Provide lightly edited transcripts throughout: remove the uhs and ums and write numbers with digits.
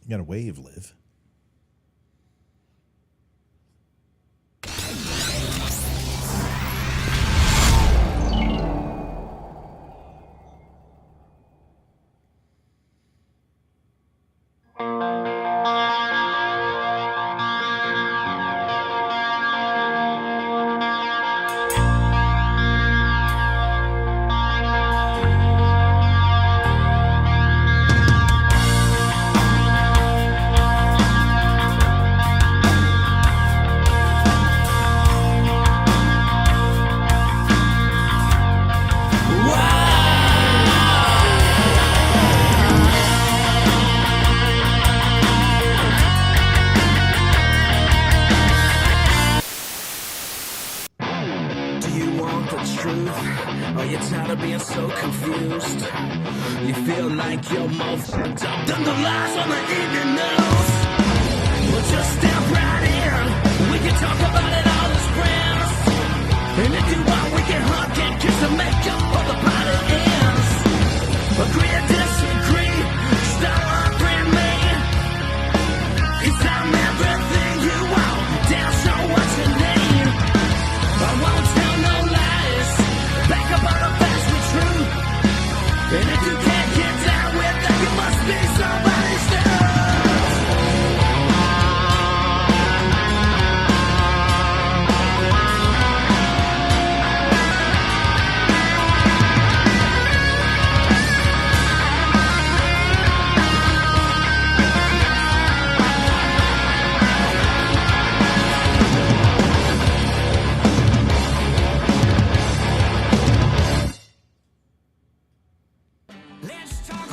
You got a wave, Liv.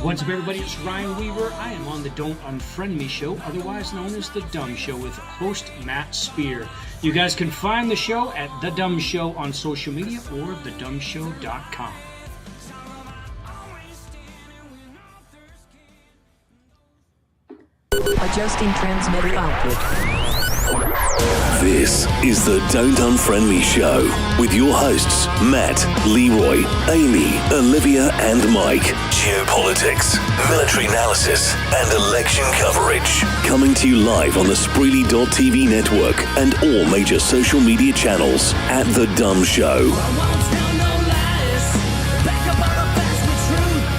What's up, everybody? It's Ryan Weaver. I am on the Don't Unfriend Me show, otherwise known as The DUM Show, with host Matt Spear. You guys can find the show at The DUM Show on social media or thedumshow.com. Adjusting transmitter output. This is the Don't Unfriend Me show with your hosts Matt, Leroy, Amy, Olivia and Mike. Geopolitics, military analysis and election coverage. Coming to you live on the Spreely.tv network and all major social media channels at The DUM Show.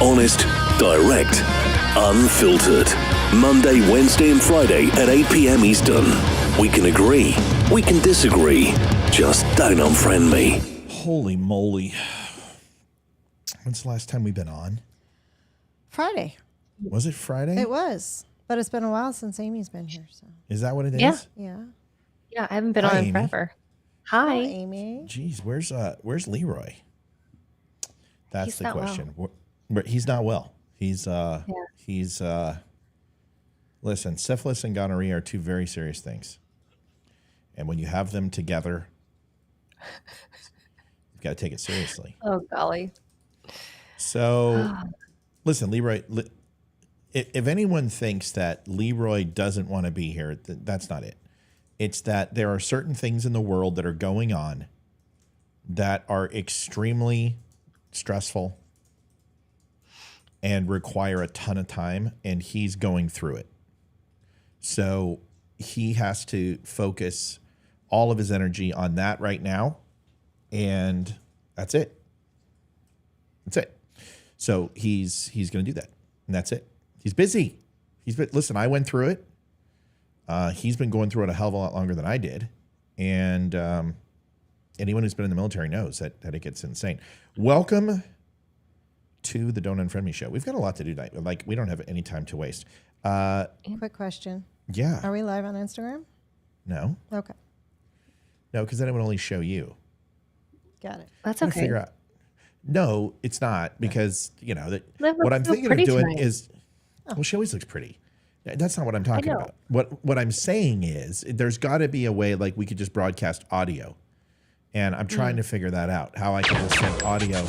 Honest, direct, unfiltered. Monday, Wednesday and Friday at 8 p.m. Eastern. We can agree, we can disagree. Just don't unfriend me. Holy moly. When's the last time we've been on? Friday. Was it Friday? It was. But it's been a while since Amy's been here. So. Is that what it is? Yeah. Yeah. Yeah, I haven't been Hi, on Amy. forever. Hi. Amy. Jeez, where's Leroy? That's He's the not question. He's not well. He's listen, syphilis and gonorrhea are two very serious things. And when you have them together, you've got to take it seriously. Oh, golly. So, listen, Leroy, if anyone thinks that Leroy doesn't want to be here, that's not it. It's that there are certain things in the world that are going on that are extremely stressful and require a ton of time, and he's going through it. So he has to focus all of his energy on that right now, and that's it. That's it. So he's going to do that, and that's it. He's busy. Listen, I went through it. He's been going through it a hell of a lot longer than I did, and anyone who's been in the military knows that it gets insane. Welcome to the Don't Unfriend Me show. We've got a lot to do tonight. Like, we don't have any time to waste. Quick question. Yeah. Are we live on Instagram? No. Okay. No, because then it would only show you. Got it. That's I'm gonna okay. figure out. No, it's not, because that Liv what looks I'm so thinking of pretty doing tonight. is, well, she always looks pretty. That's not what I'm talking know. about. What I'm saying is, there's got to be a way, like, we could just broadcast audio, and I'm trying to figure that out. How I can just send audio.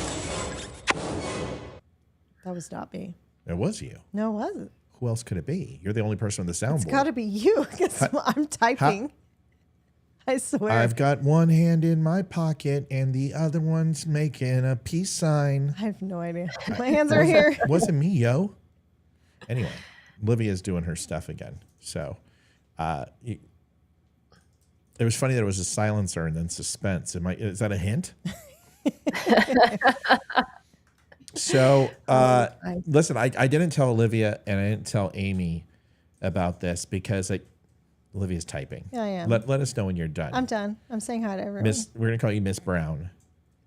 That was not me. It was you. No, it wasn't. Who else could it be? You're the only person on the soundboard. It's got to be you because I'm typing. I swear. I've got one hand in my pocket and the other one's making a peace sign. I have no idea. My hands are here. Wasn't me, yo. Anyway, Olivia's doing her stuff again. So it was funny that it was a silencer and then suspense. Is that a hint? So listen, I didn't tell Olivia and I didn't tell Amy about this because Olivia's typing. Yeah, I am. Let us know when you're done. I'm done. I'm saying hi to everyone. We're going to call you Miss Brown.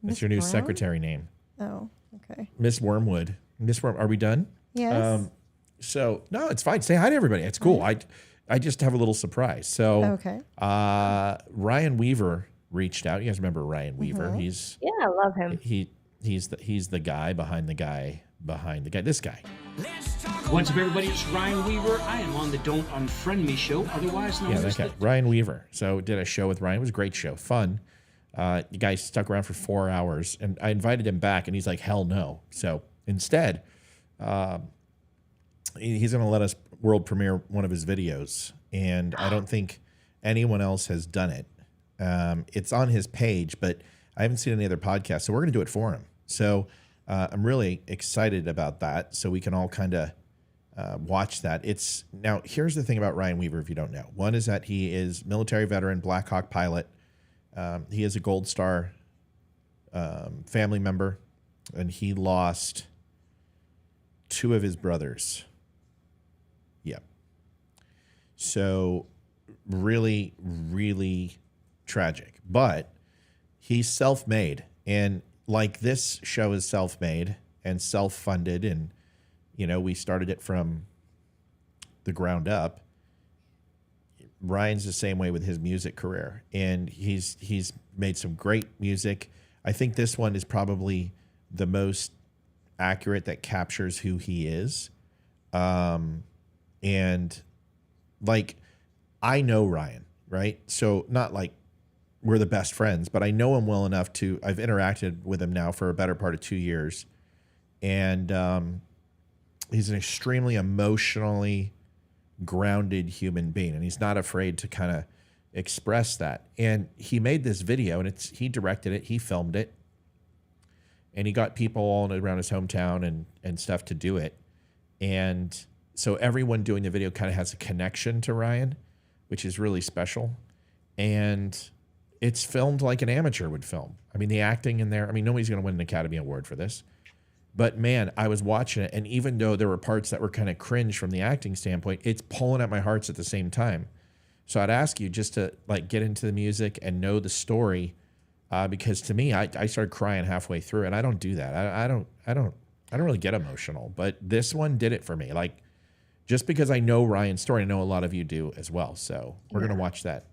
That's your new Brown? secretary name. Oh, okay. Miss Wormwood. Are we done? Yes. So no, it's fine. Say hi to everybody. It's cool. I just have a little surprise. So Okay. Ryan Weaver reached out. You guys remember Ryan Weaver? Mm-hmm. Yeah, I love him. He's the guy behind the guy behind the guy. This guy. What's up, everybody? It's Ryan Weaver. I am on the Don't Unfriend Me show, otherwise known as that guy. Ryan Weaver. So did a show with Ryan. It was a great show. Fun. The guy stuck around for 4 hours, and I invited him back, and he's like, hell no. So instead, he's going to let us world premiere one of his videos, and I don't think anyone else has done it. It's on his page, but I haven't seen any other podcasts, so we're going to do it for him. So I'm really excited about that, so we can all kind of watch that. Now, here's the thing about Ryan Weaver, if you don't know. One is that he is military veteran, Black Hawk pilot. He is a Gold Star family member, and he lost 2 of his brothers. Yep. So really, really tragic. But he's self-made, and like this show is self-made and self-funded, and we started it from the ground up. Ryan's the same way with his music career, and he's made some great music. I think this one is probably the most accurate that captures who he is. And like, I know Ryan, right? So not like we're the best friends, but I know him well enough I've interacted with him now for a better part of 2 years. And he's an extremely emotionally grounded human being, and he's not afraid to kind of express that. And he made this video, and he directed it, he filmed it, and he got people all around his hometown and stuff to do it. And so everyone doing the video kind of has a connection to Ryan, which is really special. And it's filmed like an amateur would film. I mean, the acting in there, nobody's going to win an Academy Award for this. But man, I was watching it, and even though there were parts that were kind of cringe from the acting standpoint, it's pulling at my hearts at the same time. So I'd ask you just to like get into the music and know the story, because to me, I started crying halfway through, and I don't do that. I don't really get emotional, but this one did it for me. Like, just because I know Ryan's story, I know a lot of you do as well. So we're gonna watch that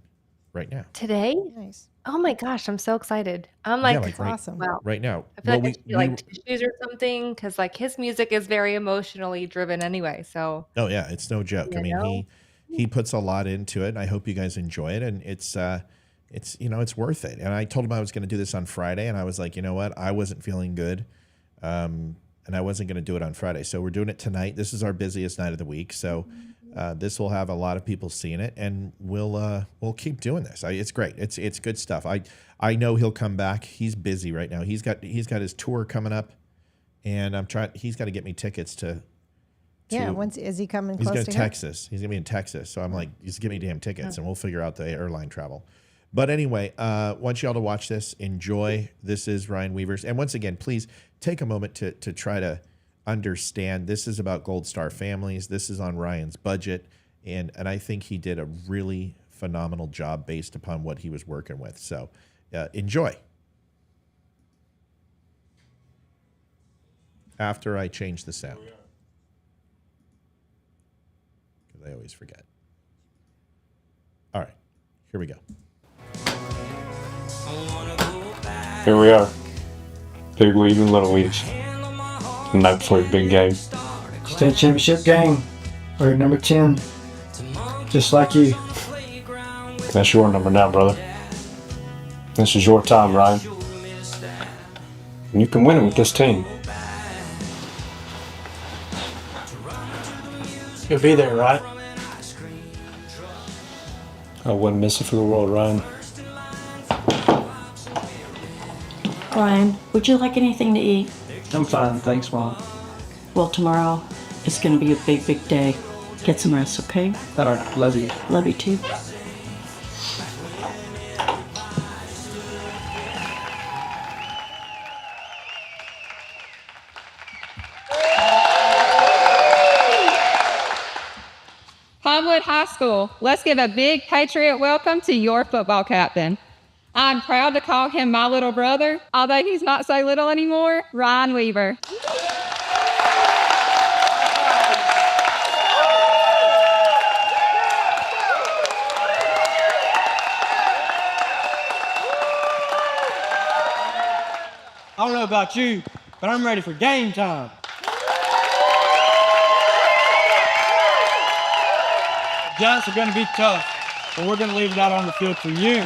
right now. Today? Nice. Oh my gosh, I'm so excited. I'm like, Awesome. wow. Right now. I feel like I should do like tissues or something, because like his music is very emotionally driven anyway. So oh yeah, it's no joke. I mean, he puts a lot into it, and I hope you guys enjoy it. And it's worth it. And I told him I was going to do this on Friday, and I was like, you know what, I wasn't feeling good, and I wasn't going to do it on Friday. So we're doing it tonight. This is our busiest night of the week, so this will have a lot of people seeing it, and we'll keep doing this. It's great. It's good stuff. I know he'll come back. He's busy right now. He's got his tour coming up, and he's got to get me tickets to. Yeah, is he coming he's close going to to Texas. He's going to be in Texas. So I'm like, just give me damn tickets, and we'll figure out the airline travel. But anyway, want y'all to watch this. Enjoy. This is Ryan Weaver's. And once again, please take a moment to try to understand. This is about Gold Star families. This is on Ryan's budget. And I think he did a really phenomenal job based upon what he was working with. So enjoy. After I change the sound. I always forget. All right, here we go. Here we are. Big Weed and Little Weeds. The night before your big game. State championship game. We're number 10. Just like you. That's your number now, brother. This is your time, Ryan. And you can win it with this team. You'll be there, right? I wouldn't miss it for the world, Ryan. Ryan, would you like anything to eat? I'm fine, thanks, Mom. Well, tomorrow is going to be a big, big day. Get some rest, okay? All right, love you. Love you too. Homewood High School, let's give a big Patriot welcome to your football captain. I'm proud to call him my little brother, although he's not so little anymore, Ryan Weaver. I don't know about you, but I'm ready for game time. The Giants are going to be tough, but we're going to leave it out on the field for you.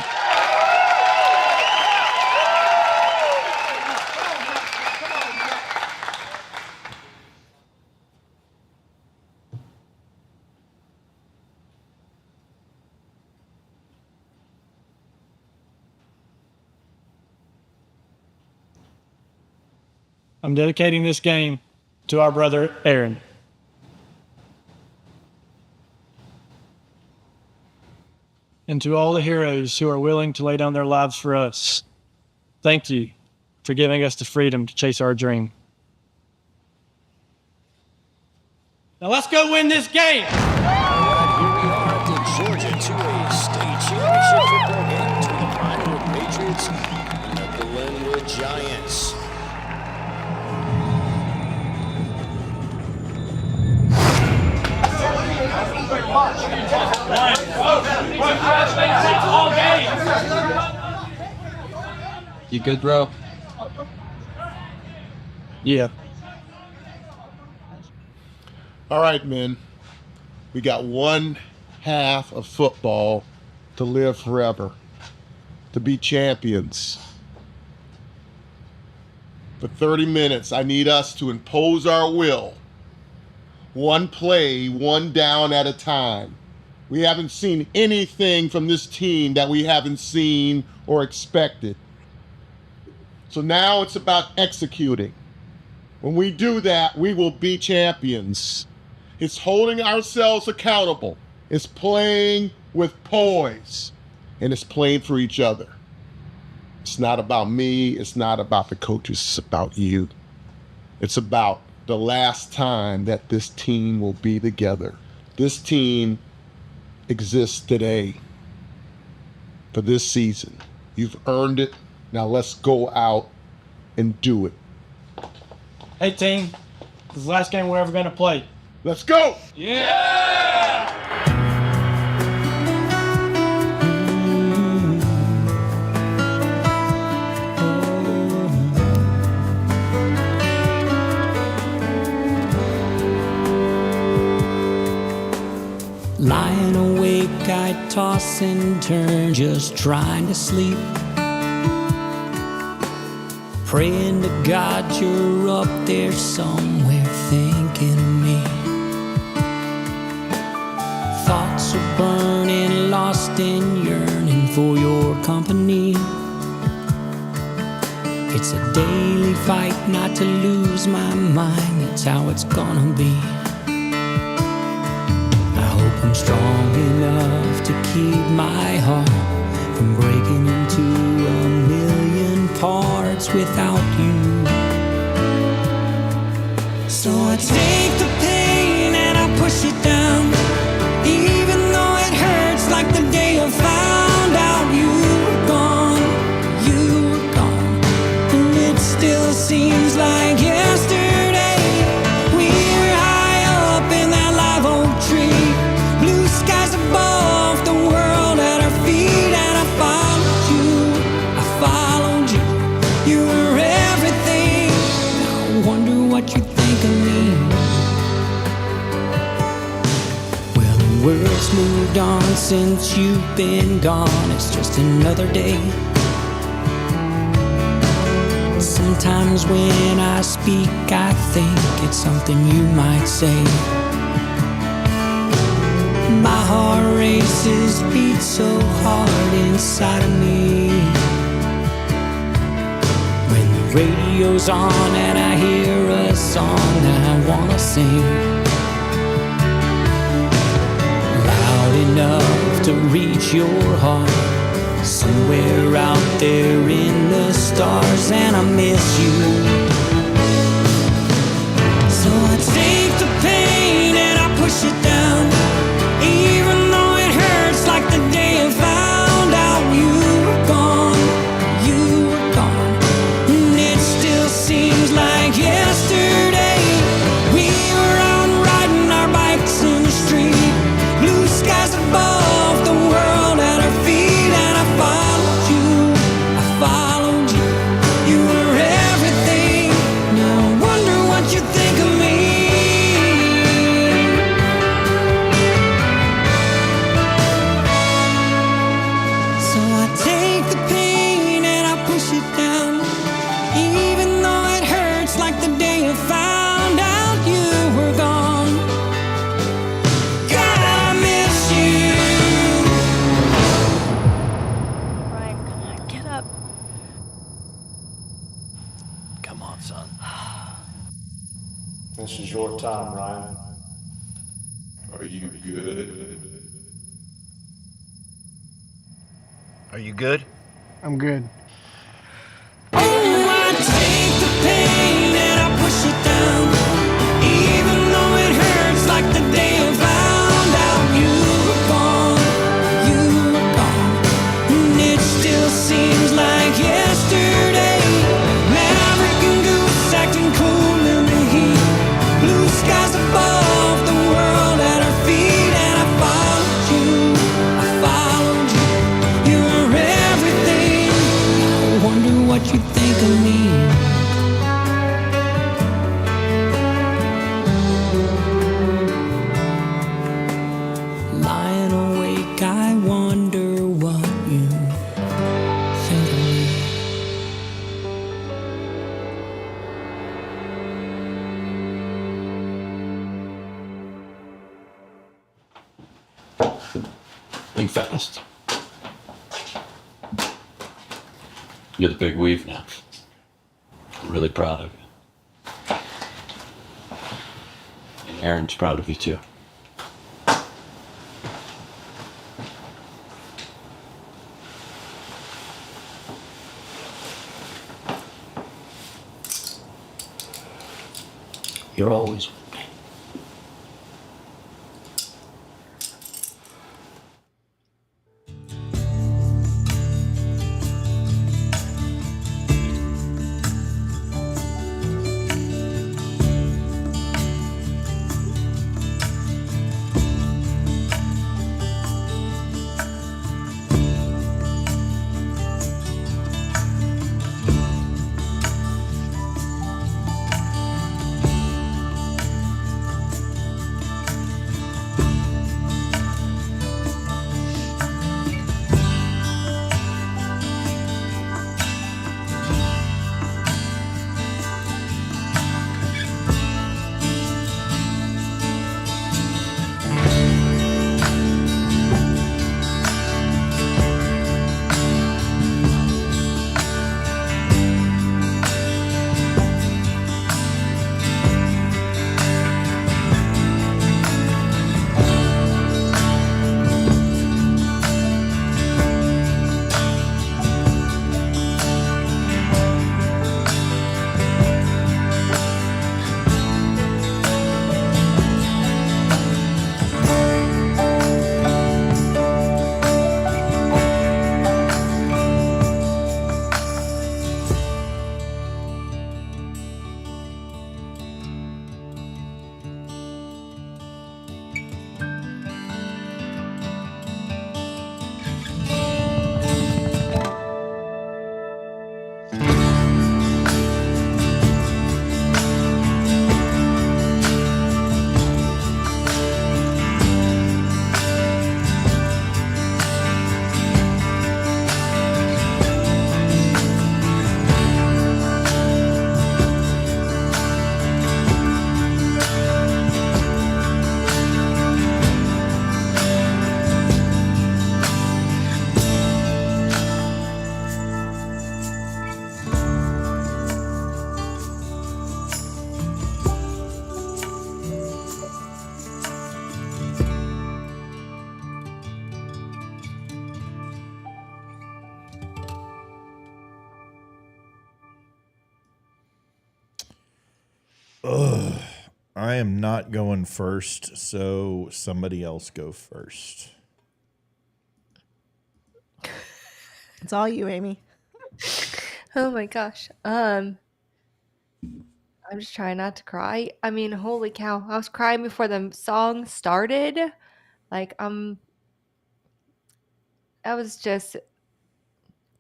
I'm dedicating this game to our brother Aaron. And to all the heroes who are willing to lay down their lives for us. Thank you for giving us the freedom to chase our dream. Now let's go win this game! All right, here we are at the Georgia 2A State Championship football game between the Pinewood Patriots and the Glenwood Giants. You good, bro? Yeah. All right, men. We got one half of football to live forever, to be champions. For 30 minutes, I need us to impose our will. One play, one down at a time. We haven't seen anything from this team that we haven't seen or expected. So now it's about executing. When we do that, we will be champions. It's holding ourselves accountable. It's playing with poise. And it's playing for each other. It's not about me. It's not about the coaches. It's about you. It's about the last time that this team will be together. This team exists today for this season. You've earned it. Now let's go out and do it. Hey, team. This is the last game we're ever going to play. Let's go! Yeah! Lying awake, I toss and turn, just trying to sleep. Praying to God you're up there somewhere thinking of me. Thoughts are burning, lost in yearning for your company. It's a daily fight not to lose my mind, that's how it's gonna be. I hope I'm strong enough to keep my heart from breaking into a million parts without you. So I take the pain and I push it down, even though it hurts like the day I found out you were gone, you were gone. And it still seems like yesterday we were high up in that live oak tree, blue skies above, the world at our feet, and I followed you, you were everything. Now I wonder what you think of me. Well, the world's moved on since you've been gone, it's just another day. Sometimes when I speak, I think it's something you might say. My heart races, beats so hard inside of me. When the radio's on and I hear a song that I wanna sing, enough to reach your heart. Somewhere out there in the stars, and I miss you. So I take the pain and I push it down, even though it hurts like the day I found out you were gone. You were gone, and it still seems like yesterday. We were out riding our bikes in the street, blue skies above, the world at our feet, and I followed you. I followed you. You were everything. Now I wonder what you think of me. So I take the pain and I push it down, even though it hurts like the day I found out you were gone. God, I miss you. Ryan, come on, get up. Come on, son. This is your time, Ryan. Are you good? Are you good? I'm good. Oh, I take the pain and I push it down, even though it hurts like the day I found out you were gone. You were gone, and it still seems like yesterday. Maverick and goose acting cool in the heat, blue skies above, the world at our feet, and I followed you. I followed you. You were everything. I wonder what you think of me. Lying awake, I wonder what you think of me. Think fast. You're the big weave now. I'm really proud of you. And Aaron's proud of you too. You're always with me. Ugh. I am not going first, so somebody else go first. It's all you, Amy. Oh my gosh. I'm just trying not to cry. I mean, holy cow. I was crying before the song started. Like, I was just,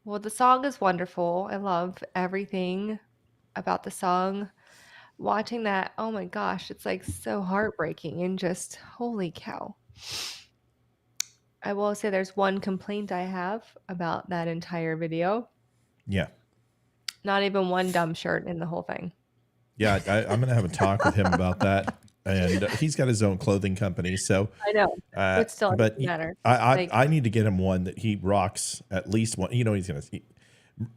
well, the song is wonderful. I love everything about the song. Watching that, oh my gosh, it's like so heartbreaking and just holy cow. I will say there's one complaint I have about that entire video. Yeah. Not even one dumb shirt in the whole thing. Yeah, I'm going to have a talk with him about that. And he's got his own clothing company. So I know. But still, it but doesn't matter. I need to get him one that he rocks at least one. You know, he's going to.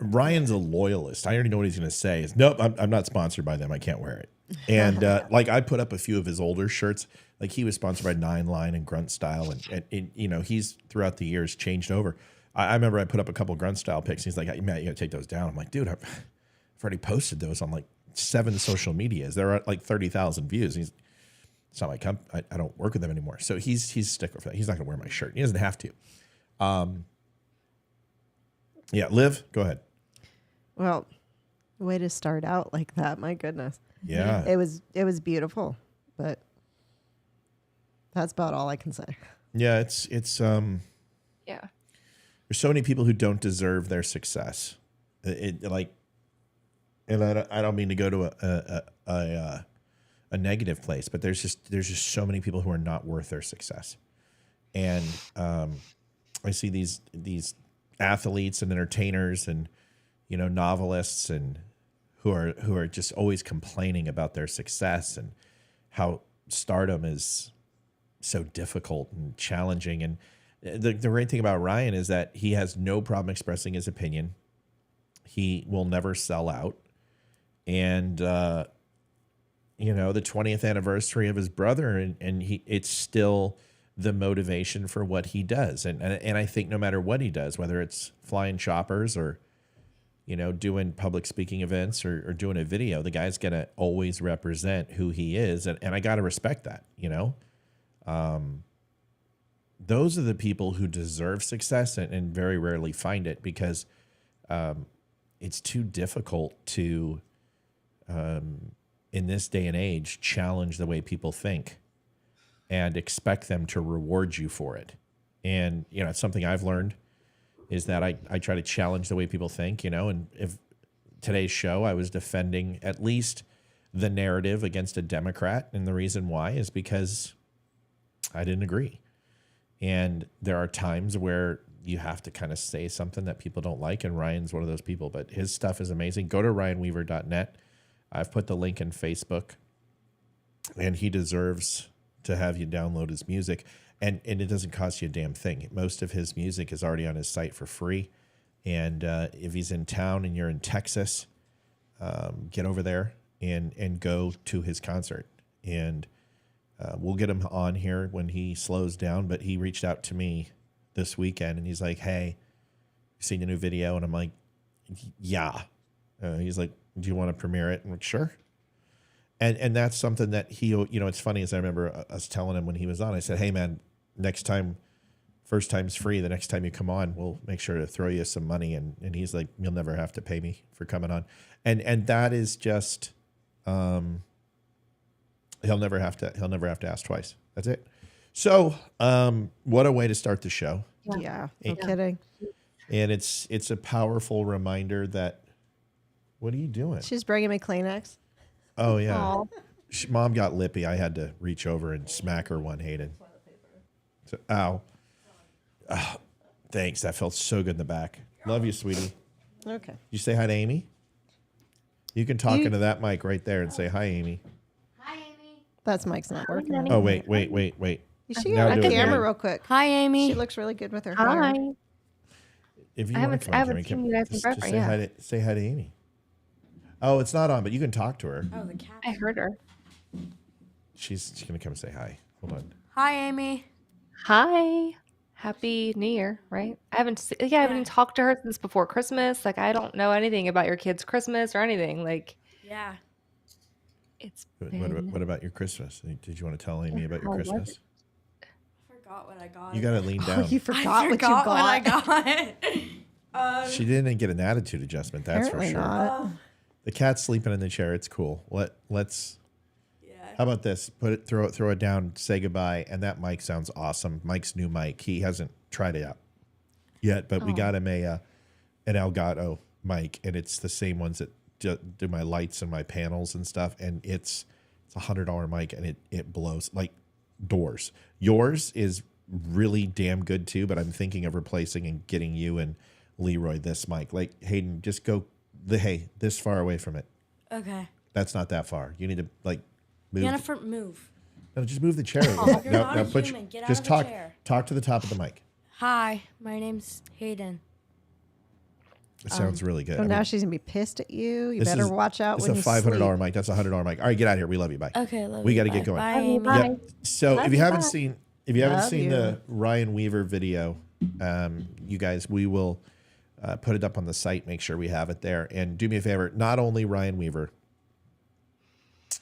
Ryan's a loyalist. I already know what he's going to say. Is nope, I'm not sponsored by them. I can't wear it. And like I put up a few of his older shirts. Like he was sponsored by Nine Line and Grunt Style, and you know he's throughout the years changed over. I remember I put up a couple Grunt Style pics. He's like, hey, Matt, you got to take those down. I'm like, dude, I've already posted those on like 7 social medias. They're at like 30,000 views. It's not my I don't work with them anymore. So he's a sticker for that. He's not going to wear my shirt. He doesn't have to. Yeah, Liv, go ahead. Well, way to start out like that. My goodness. Yeah. It was beautiful, but that's about all I can say. Yeah, it's yeah. There's so many people who don't deserve their success. And I don't mean to go to a negative place, but there's just so many people who are not worth their success. And I see these athletes and entertainers and novelists and who are just always complaining about their success and how stardom is so difficult and challenging. And the great thing about Ryan is that he has no problem expressing his opinion. He will never sell out. And the 20th anniversary of his brother, and it's still the motivation for what he does. And I think no matter what he does, whether it's flying choppers or doing public speaking events or doing a video, the guy's gonna always represent who he is, and I gotta respect that. Those are the people who deserve success and very rarely find it because it's too difficult to in this day and age challenge the way people think and expect them to reward you for it. And it's something I've learned is that I try to challenge the way people think, and if today's show, I was defending at least the narrative against a Democrat. And the reason why is because I didn't agree. And there are times where you have to kind of say something that people don't like. And Ryan's one of those people, but his stuff is amazing. Go to ryanweaver.net. I've put the link in Facebook, and he deserves to have you download his music. And it doesn't cost you a damn thing. Most of his music is already on his site for free. And if he's in town and you're in Texas, get over there and go to his concert. And we'll get him on here when he slows down. But he reached out to me this weekend, and he's like, hey, you seen the new video? And I'm like, yeah. He's like, do you want to premiere it? I'm like, sure. And that's something that he, it's funny as I remember us telling him when he was on, I said, hey man, next time, first time's free. The next time you come on, we'll make sure to throw you some money. And he's like, you'll never have to pay me for coming on. And that is just, he'll never have to ask twice. That's it. So, what a way to start the show. Yeah. No kidding. And it's a powerful reminder that, what are you doing? She's bringing me Kleenex. Oh, yeah. Mom got lippy. I had to reach over and smack her one, Hayden. So, ow. Oh, thanks. That felt so good in the back. Love you, sweetie. Okay. You say hi to Amy? You can talk into that mic right there and say, hi, Amy. Hi, Amy. That's mic's not working. Oh, wait. You should get on camera real quick. Hi, Amy. She looks really good with her Hi. hair. If you I want to haven't seen you guys in forever, say hi to Amy. Oh, it's not on, but you can talk to her. Oh, the cat. I heard her. She's going to come and say hi. Hold on. Hi, Amy. Hi. Happy New Year, right? I haven't even talked to her since before Christmas. Like, I don't know anything about your kids' Christmas or anything. Like, Yeah. It's What, been. what about your Christmas? Did you want to tell Amy about your How was Christmas? it? I forgot what I got. You got to lean down. You forgot I what forgot you got. what I got. She didn't get an attitude adjustment. That's Apparently for sure. not. The cat's sleeping in the chair. It's cool. Let's. How about this? Throw it down. Say goodbye. And that mic sounds awesome. Mike's new mic. He hasn't tried it out yet, but we got him an Elgato mic, and it's the same ones that do my lights and my panels and stuff. And it's $100 mic, and it blows like doors. Yours is really damn good too, but I'm thinking of replacing and getting you and Leroy this mic. Like, Hayden, just go this far away from it. Okay. That's not that far. You need to like move. Jennifer, move. No, just move the chair. Oh, you're not a human. Get out just of the talk. chair. Talk to the top of the mic. Hi, my name's Hayden. It sounds really good. So now she's gonna be pissed at you. You better watch out It's when a you $500 sleep. mic. That's a $100 mic. All right, get out of here. We love you. Bye. Okay, love we you. got to Bye. get going. Bye, Amy. Bye. Yep. So Love if you you. haven't Bye. seen the Ryan Weaver video, you guys, we will put it up on the site. Make sure we have it there. And do me a favor, not only Ryan Weaver.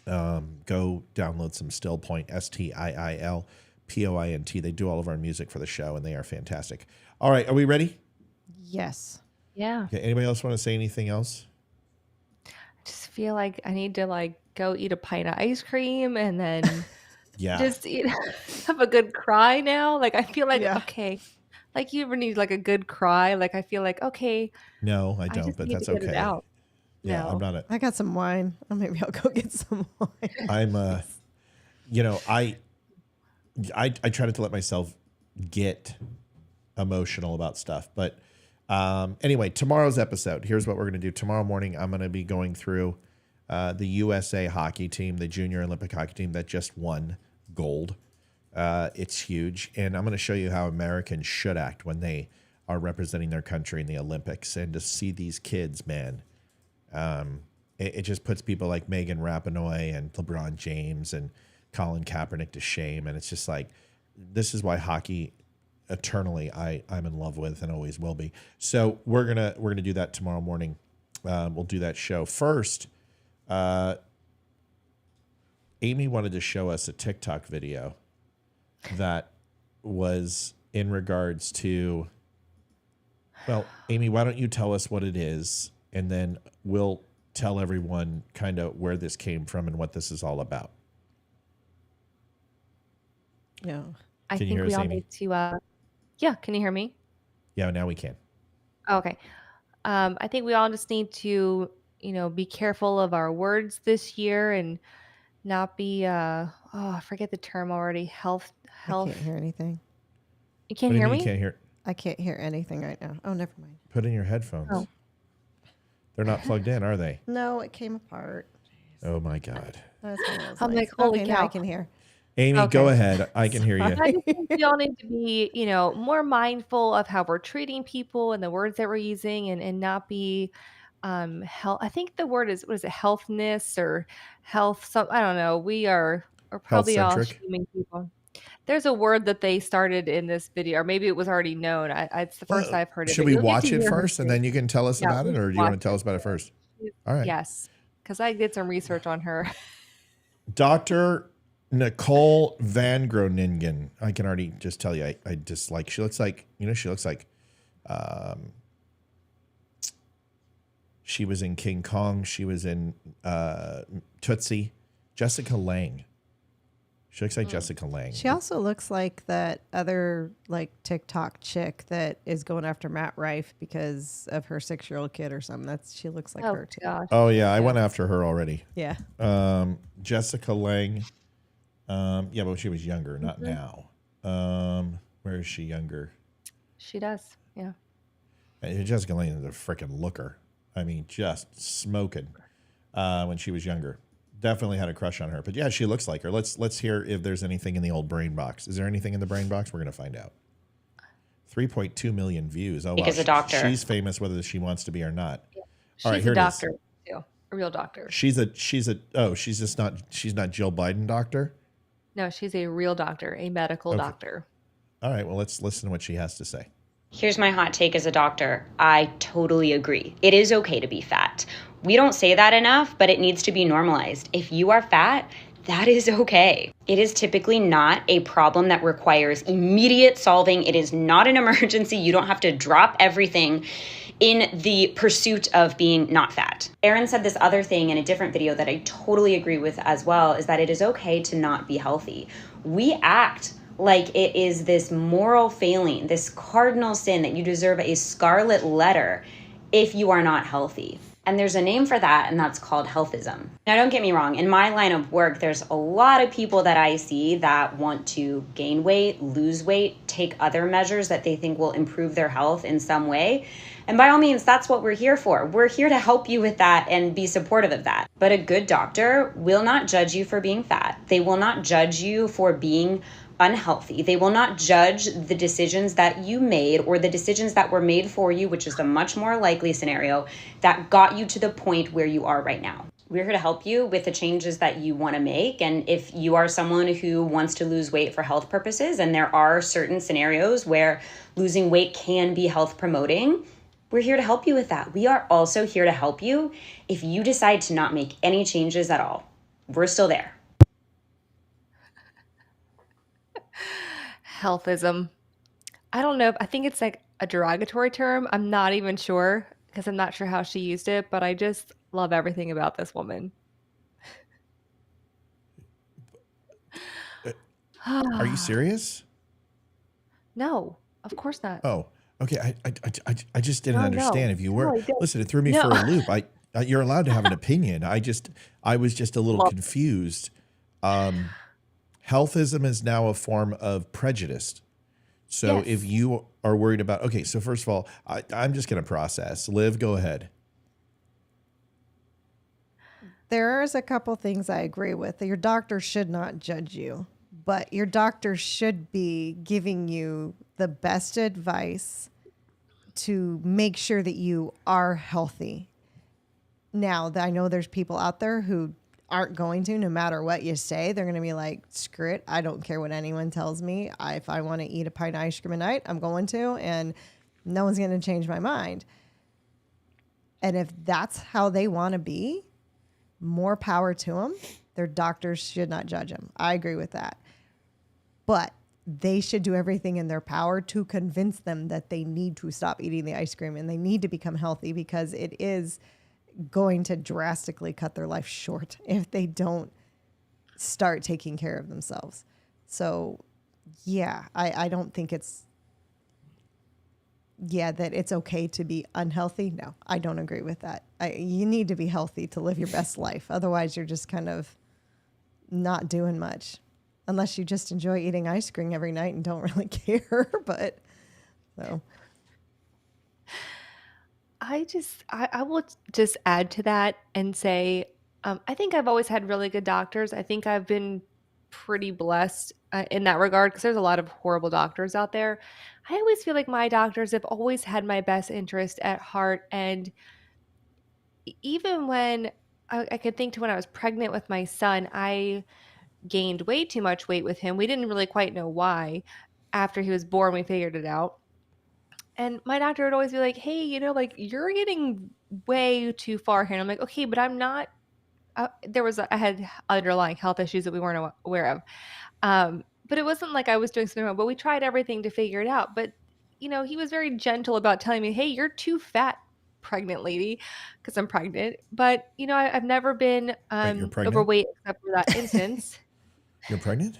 Go download some Still Point, STIILPOINT. They do all of our music for the show, and they are fantastic. All right, are we ready? Yes. Yeah. Okay. Anybody else want to say anything else? I just feel like I need to like go eat a pint of ice cream and then Yeah. just have a good cry now. Like I feel like okay. Like you ever need like a good cry? Like I feel like okay. No, I I don't, just but need that's to get it okay. out. Yeah, No. I'm not a. I got some wine. Oh, maybe I'll go get some wine. I'm I try not to let myself get emotional about stuff. But anyway, tomorrow's episode, here's what we're going to do. Tomorrow morning, I'm going to be going through the USA hockey team, the junior Olympic hockey team that just won gold. It's huge. And I'm going to show you how Americans should act when they are representing their country in the Olympics. And to see these kids, man, it just puts people like Megan Rapinoe and LeBron James and Colin Kaepernick to shame. And it's just like, this is why hockey eternally I'm in love with and always will be. So we're gonna do that tomorrow morning. We'll do that show. First, Amy wanted to show us a TikTok video that was in regards to, well, Amy, why don't you tell us what it is, and then we'll tell everyone kind of where this came from and what this is all about. Yeah. I Can you think hear we us, all Amy? need to yeah, can you hear me? Yeah, now we can. Okay. I think we all just need to, be careful of our words this year and not be I forget the term already. Health. I can't hear anything. You can't What do you hear mean me? you can't hear? I can't hear anything right now. Oh, never mind. Put in your headphones. Oh. They're not plugged in, are they? No, it came apart. Oh my God. That's what I was I'm like, holy okay, now I cow. can hear. Amy, go Okay. ahead. I can hear you. I just think we all need to be, more mindful of how we're treating people and the words that we're using and not be health. I think the word is, what is it, healthness or health? Some, I don't know. We're probably all Health-centric? shaming people. There's a word that they started in this video, or maybe it was already known. It's the first I've heard of it. Should we You'll get watch to it hear her first and say- then you can tell us Yeah, about it, we or do can you want watch to tell us it about it first? All right. Yes, because I did some research on her. Dr. Nicole Van Groningen. I can already just tell you, I dislike. She looks like, she looks like she was in King Kong. She was in Tootsie. Jessica Lange. She looks like Jessica Lange. She also looks like that other like TikTok chick that is going after Matt Rife because of her 6-year-old kid or something. She looks like Oh, her too. gosh. Oh yeah, I went after her already. Yeah. Jessica Lange. Yeah, but she was younger, not Mhm. now. Where is she younger? She does. Yeah. Jessica Lange is a freaking looker. I mean, just smoking when she was younger. Definitely had a crush on her. But yeah, she looks like her. Let's hear if there's anything in the old brain box. Is there anything in the brain box? We're going to find out. 3.2 million views. Oh, Because a doctor. She's famous whether she wants to be or not. She's All right, a here it is. doctor too. A real doctor. She's not Jill Biden doctor. No, she's a real doctor, a medical Okay. doctor. All right, well, let's listen to what she has to say. Here's my hot take as a doctor. I totally agree. It is okay to be fat. We don't say that enough, but it needs to be normalized. If you are fat, that is okay. It is typically not a problem that requires immediate solving. It is not an emergency. You don't have to drop everything in the pursuit of being not fat. Erin said this other thing in a different video that I totally agree with as well, is that it is okay to not be healthy. We act like it is this moral failing, this cardinal sin that you deserve a scarlet letter if you are not healthy. And there's a name for that, and that's called healthism. Now, don't get me wrong. In my line of work, there's a lot of people that I see that want to gain weight, lose weight, take other measures that they think will improve their health in some way. And by all means, that's what we're here for. We're here to help you with that and be supportive of that. But a good doctor will not judge you for being fat. They will not judge you for being unhealthy. They will not judge the decisions that you made or the decisions that were made for you, which is the much more likely scenario that got you to the point where you are right now. We're here to help you with the changes that you want to make. And if you are someone who wants to lose weight for health purposes, and there are certain scenarios where losing weight can be health promoting, we're here to help you with that. We are also here to help you if you decide to not make any changes at all. We're still there. Healthism. I don't know. I think it's like a derogatory term. I'm not even sure because I'm not sure how she used it, but I just love everything about this woman. Are you serious? No, of course not. Oh, okay. I just didn't understand if you were. No, I don't. Listen, it threw me No. for a loop. You're allowed to have an opinion. I was just a little Well- confused. Healthism is now a form of prejudice. So Yes. if you are worried about, okay, so first of all, I'm just going to process. Liv, go ahead. There's a couple things I agree with. Your doctor should not judge you, but your doctor should be giving you the best advice to make sure that you are healthy. Now, I know there's people out there who aren't going to, no matter what you say. They're going to be like, screw it. I don't care what anyone tells me. If I want to eat a pint of ice cream a night, I'm going to, and no one's going to change my mind. And if that's how they want to be, more power to them. Their doctors should not judge them. I agree with that. But they should do everything in their power to convince them that they need to stop eating the ice cream and they need to become healthy, because it is going to drastically cut their life short if they don't start taking care of themselves. So yeah, I don't think it's, that it's okay to be unhealthy. No, I don't agree with that. You need to be healthy to live your best life. Otherwise you're just kind of not doing much, unless you just enjoy eating ice cream every night and don't really care. But so I will just add to that and say, I think I've always had really good doctors. I think I've been pretty blessed in that regard, because there's a lot of horrible doctors out there. I always feel like my doctors have always had my best interest at heart. And even when I could think to when I was pregnant with my son, I gained way too much weight with him. We didn't really quite know why. After he was born, we figured it out. And my doctor would always be like, hey, like, you're getting way too far here. And I'm like, okay, but I'm not, I had underlying health issues that we weren't aware of. But it wasn't like I was doing something wrong, but we tried everything to figure it out. But, he was very gentle about telling me, hey, you're too fat, pregnant lady, because I'm pregnant. But, I've never been You're pregnant? overweight except for that instance. You're pregnant?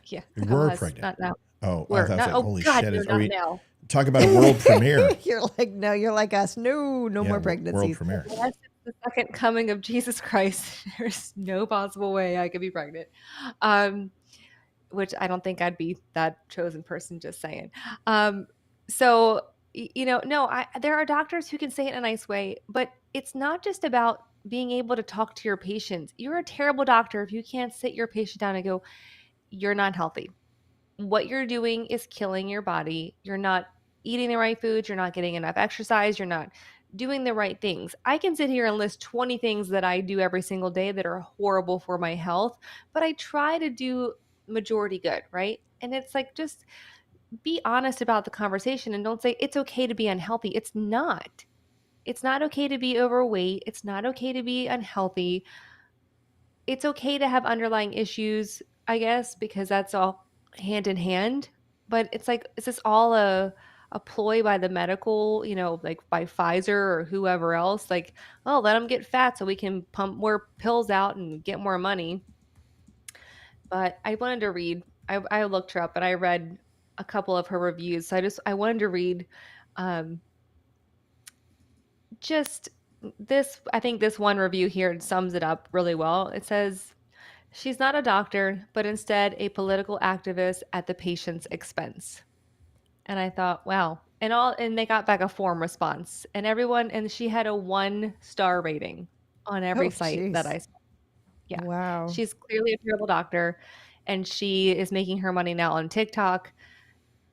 Yeah. You I were was, pregnant. not now. Oh, Were, I thought not- that, oh, holy God, shit. no, Are not we now. talking about a world premiere? you're like, no, you're like us. No Yeah, more pregnancies. world premiere. Unless it's the second coming of Jesus Christ, there's no possible way I could be pregnant. Which I don't think I'd be that chosen person, just saying. So, there are doctors who can say it in a nice way, but it's not just about being able to talk to your patients. You're a terrible doctor if you can't sit your patient down and go, you're not healthy. What you're doing is killing your body. You're not eating the right foods. You're not getting enough exercise. You're not doing the right things. I can sit here and list 20 things that I do every single day that are horrible for my health, but I try to do majority good, right? And it's like, just be honest about the conversation and don't say it's okay to be unhealthy. It's not. It's not okay to be overweight. It's not okay to be unhealthy. It's okay to have underlying issues, I guess, because that's all hand in hand. But it's like, is this all a ploy by the medical, like by Pfizer or whoever else? Like, oh, let them get fat so we can pump more pills out and get more money. But I wanted to read, I looked her up and I read a couple of her reviews. So I wanted to read um, just this. I think this one review here sums it up really well. It says, she's not a doctor, but instead a political activist at the patient's expense. And I thought, wow. And they got back a form response. And she had a 1-star rating on every Oh, site that I jeez. saw. Yeah. Wow. She's clearly a terrible doctor, and she is making her money now on TikTok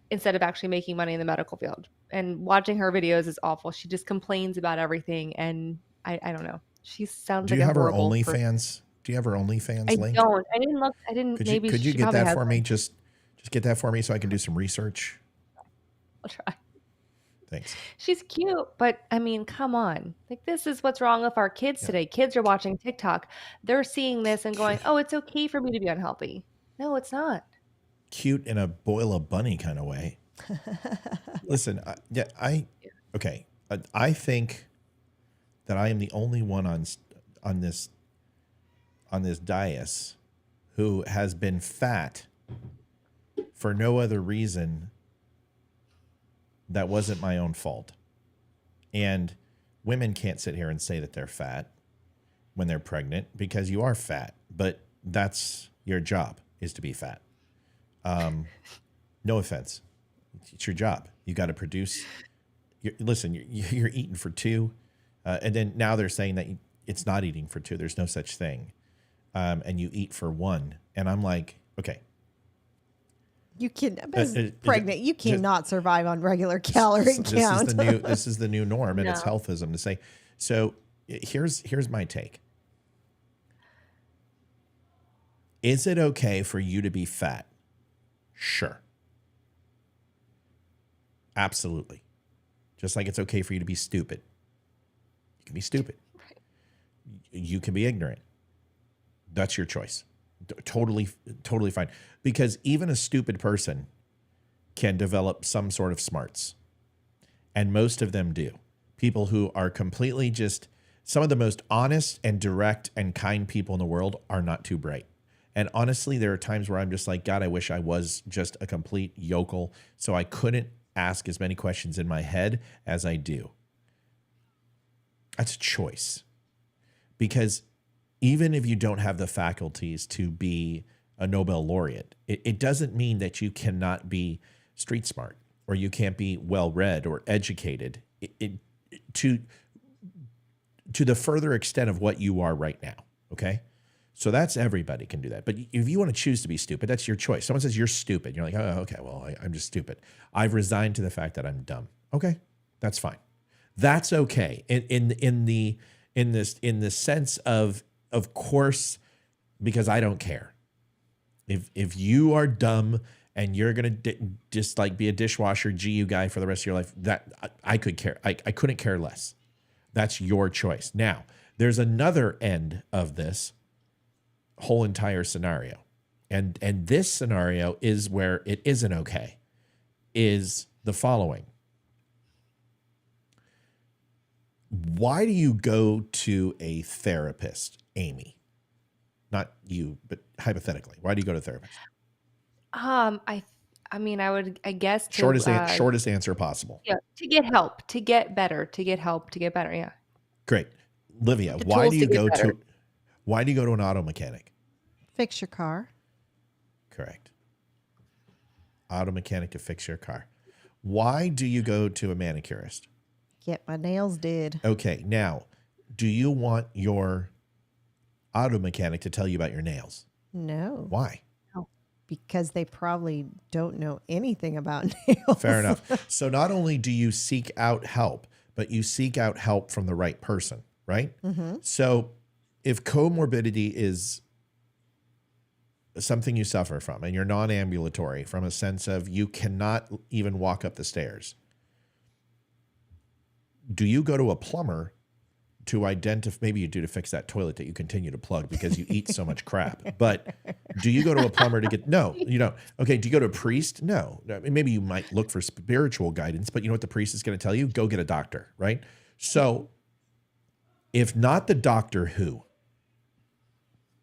instead of actually making money in the medical field. And watching her videos is awful. She just complains about everything, and I don't know. She sounds Do like you a have her horrible person. OnlyFans? Do you have her OnlyFans I link? don't. I didn't look. I didn't. Maybe Could you she get probably that has for one. me? Just get that for me so I can do some research. I'll try. Thanks. She's cute, but I mean, come on. Like, this is what's wrong with our kids today. Kids are watching TikTok. They're seeing this and going, oh, it's okay for me to be unhealthy. No, it's not. Cute in a boil a bunny kind of way. Listen, okay. I think that I am the only one on this dais who has been fat for no other reason that wasn't my own fault. And women can't sit here and say that they're fat when they're pregnant because you are fat, but that's your job, is to be fat. No offense. It's your job. You got to produce. Listen, you're eating for two. And then now they're saying that it's not eating for two. There's no such thing. And you eat for one. And I'm like, okay. You can, as pregnant, you cannot survive on regular calorie count. This is the new norm, and it's healthism to say. So here's my take. Is it okay for you to be fat? Sure. Absolutely. Just like it's okay for you to be stupid. You can be stupid. You can be ignorant. That's your choice. Totally fine. Because even a stupid person can develop some sort of smarts. And most of them do. People who are completely just, some of the most honest and direct and kind people in the world are not too bright. And honestly, there are times where I'm just like, God, I wish I was just a complete yokel so I couldn't ask as many questions in my head as I do. That's a choice. Because even if you don't have the faculties to be a Nobel laureate, it doesn't mean that you cannot be street smart or you can't be well-read or educated to the further extent of what you are right now, okay? So that's everybody can do that. But if you want to choose to be stupid, that's your choice. Someone says you're stupid. You're like, oh, okay, well, I'm just stupid. I've resigned to the fact that I'm dumb. Okay, that's fine. That's okay. In the sense of course, because I don't care. If you are dumb and you're gonna just like be a dishwasher GU guy for the rest of your life, that I could care. I couldn't care less. That's your choice. Now, there's another end of this whole entire scenario. And this scenario is where it isn't okay, is the following. Why do you go to a therapist, Amy? Not you, but hypothetically, why do you go to a therapist? I guess shortest answer possible. Yeah, to get help, to get better, to get help, to get better. Yeah. Great. Livia, why do you go to an auto mechanic? Fix your car. Correct. Auto mechanic to fix your car. Why do you go to a manicurist? Get my nails did. Okay. Now, do you want your auto mechanic to tell you about your nails? No. Why? No. Because they probably don't know anything about nails. Fair enough. So not only do you seek out help, but you seek out help from the right person, right? Mm-hmm. So if comorbidity is something you suffer from, and you're non-ambulatory from a sense of you cannot even walk up the stairs, do you go to a plumber to identify, maybe you do to fix that toilet that you continue to plug because you eat so much crap, but do you go to a plumber to get, no, you don't. Okay. Do you go to a priest? No. I mean, maybe you might look for spiritual guidance, but you know what the priest is going to tell you? Go get a doctor, right? So if not the doctor, who?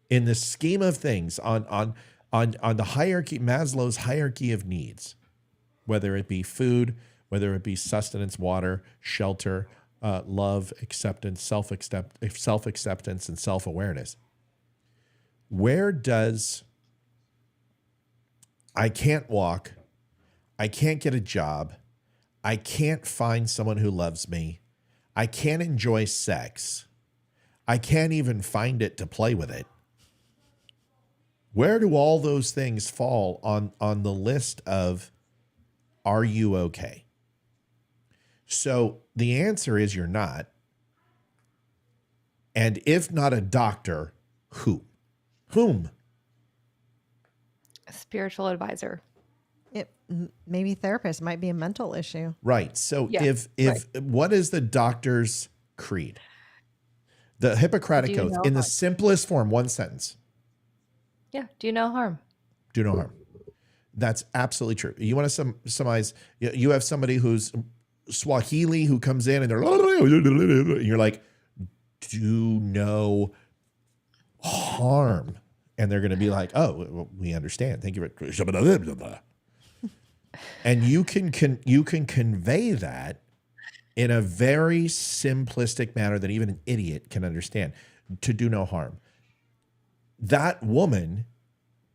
In the scheme of things on the hierarchy, Maslow's hierarchy of needs, whether it be food, whether it be sustenance, water, shelter, love, acceptance, self-acceptance, and self-awareness. Where does I can't walk, I can't get a job, I can't find someone who loves me, I can't enjoy sex, I can't even find it to play with it. Where do all those things fall on the list of are you okay? So the answer is you're not. And if not a doctor, who? Whom? A spiritual advisor. Maybe therapist, might be a mental issue. Right. So Yeah, if what is the doctor's creed? The Hippocratic Do Oath, no in the harm. simplest form, one sentence. Yeah, do no harm. Do no harm. That's absolutely true. You want to summarize, you have somebody who's Swahili who comes in and they're, and you're like, do no harm. And they're going to be like, oh, well, we understand. Thank you. And you can convey that in a very simplistic manner that even an idiot can understand. To do no harm. That woman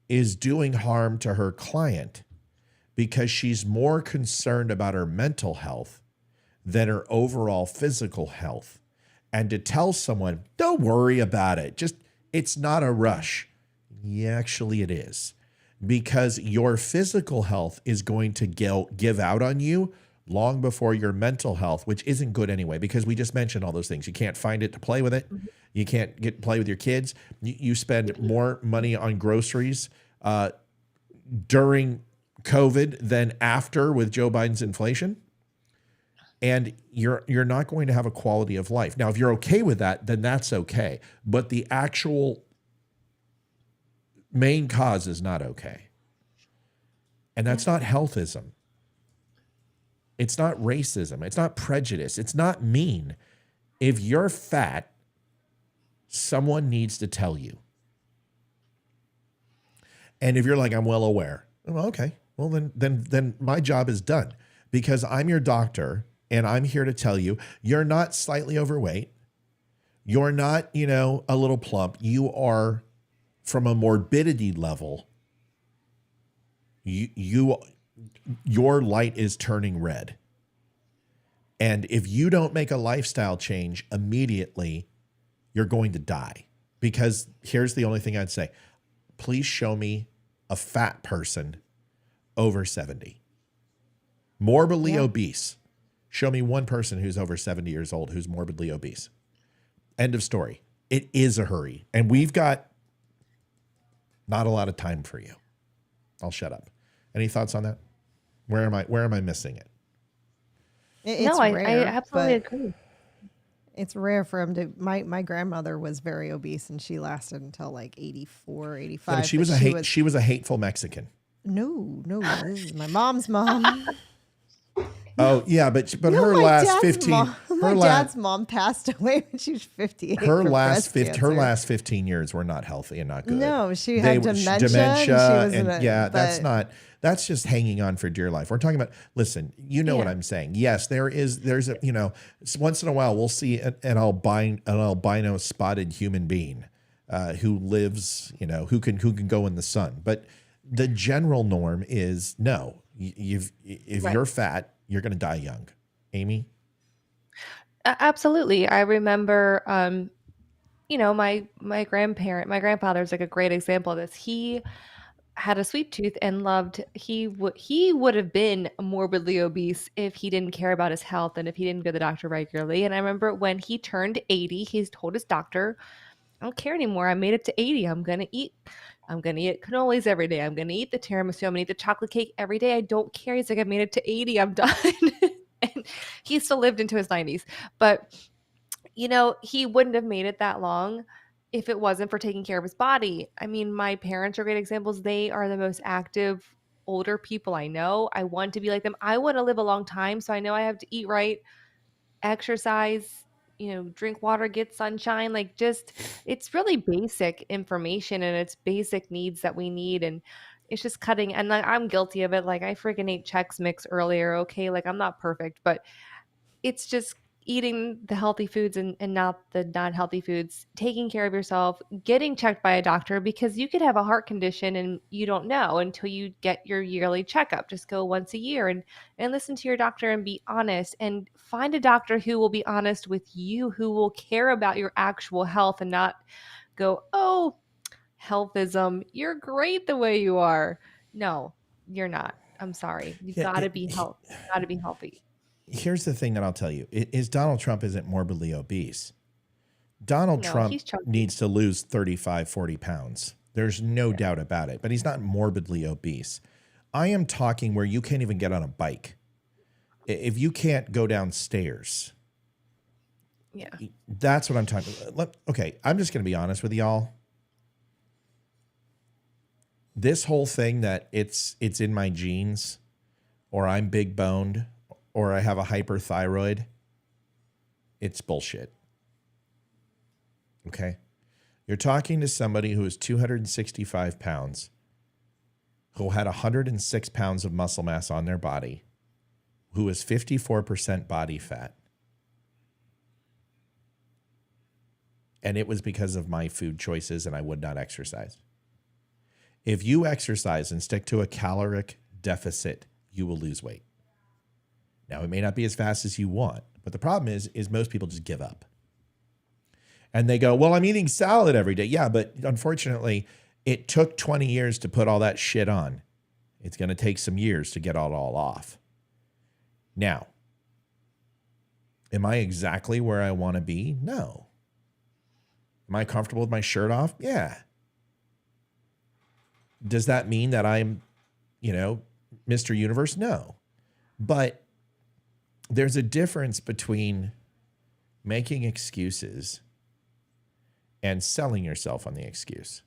is doing harm to her client because she's more concerned about her mental health than her overall physical health. And to tell someone, don't worry about it, just, it's not a rush. Yeah, actually it is. Because your physical health is going to give out on you long before your mental health, which isn't good anyway, because we just mentioned all those things. You can't find it to play with it. You can't play with your kids. You spend more money on groceries during COVID than after with Joe Biden's inflation. And you're not going to have a quality of life. Now, if you're okay with that, then that's okay. But the actual main cause is not okay. And that's not healthism. It's not racism. It's not prejudice. It's not mean. If you're fat, someone needs to tell you. And if you're like, I'm well aware, well, okay. Well, then my job is done because I'm your doctor and I'm here to tell you, you're not slightly overweight. You're not, a little plump. You are, from a morbidity level, your light is turning red. And if you don't make a lifestyle change immediately, you're going to die. Because here's the only thing I'd say. Please show me a fat person over 70. Morbidly obese. Show me one person who's over 70 years old who's morbidly obese. End of story. It is a hurry. And we've got not a lot of time for you. I'll shut up. Any thoughts on that? Where am I missing it? It's I rare, absolutely but agree. It's rare for him to. My grandmother was very obese, and she lasted until like 84, 85. Yeah, but she was a hateful Mexican. No, this is my mom's mom. Oh yeah, but No, her my last dad's 15. mom- her my la- dad's mom passed away when she was 58. her from last breast cancer. her last 15 years were not healthy and not good. No, she had dementia. That's just hanging on for dear life. We're talking about, listen, what I'm saying. Yes, there's a, once in a while we'll see an albino spotted human being who lives, who can go in the sun. But the general norm is no, if you're fat, you're going to die young. Amy? Absolutely. I remember, my grandfather's like a great example of this. He had a sweet tooth and he would have been morbidly obese if he didn't care about his health and if he didn't go to the doctor regularly. And I remember when he turned 80, he's told his doctor, I don't care anymore. I made it to 80. I'm gonna eat cannolis every day. I'm gonna eat the tiramisu. I'm gonna eat the chocolate cake every day. I don't care. He's like, I made it to 80. I'm done. And he still lived into his 90s. But he wouldn't have made it that long if it wasn't for taking care of his body. I mean, my parents are great examples. They are the most active older people I know. I want to be like them. I want to live a long time, so I know I have to eat right, exercise, drink water, get sunshine. Like, just, it's really basic information and it's basic needs that we need. And it's just cutting. And like, I'm guilty of it. Like, I freaking ate Chex Mix earlier. Okay. Like, I'm not perfect, but it's just eating the healthy foods and not the non-healthy foods, taking care of yourself, getting checked by a doctor, because you could have a heart condition and you don't know until you get your yearly checkup. Just go once a year and listen to your doctor and be honest, and find a doctor who will be honest with you, who will care about your actual health and not go, oh, healthism, you're great the way you are. No, you're not. I'm sorry. You've got to be healthy. You've got to be healthy. Here's the thing that I'll tell you is Donald Trump isn't morbidly obese. Donald Trump needs to lose 35, 40 pounds. There's no doubt about it, but he's not morbidly obese. I am talking where you can't even get on a bike. If you can't go downstairs. Yeah. That's what I'm talking about. Okay, I'm just going to be honest with y'all. This whole thing that it's in my genes, or I'm big boned, or I have a hyperthyroid, it's bullshit. Okay? You're talking to somebody who is 265 pounds, who had 106 pounds of muscle mass on their body, who is 54% body fat. And it was because of my food choices, and I would not exercise. If you exercise and stick to a caloric deficit, you will lose weight. Now, it may not be as fast as you want, but the problem is most people just give up. And they go, well, I'm eating salad every day. Yeah, but unfortunately, it took 20 years to put all that shit on. It's going to take some years to get it all off. Now, am I exactly where I want to be? No. Am I comfortable with my shirt off? Yeah. Does that mean that I'm, Mr. Universe? No. But there's a difference between making excuses and selling yourself on the excuse.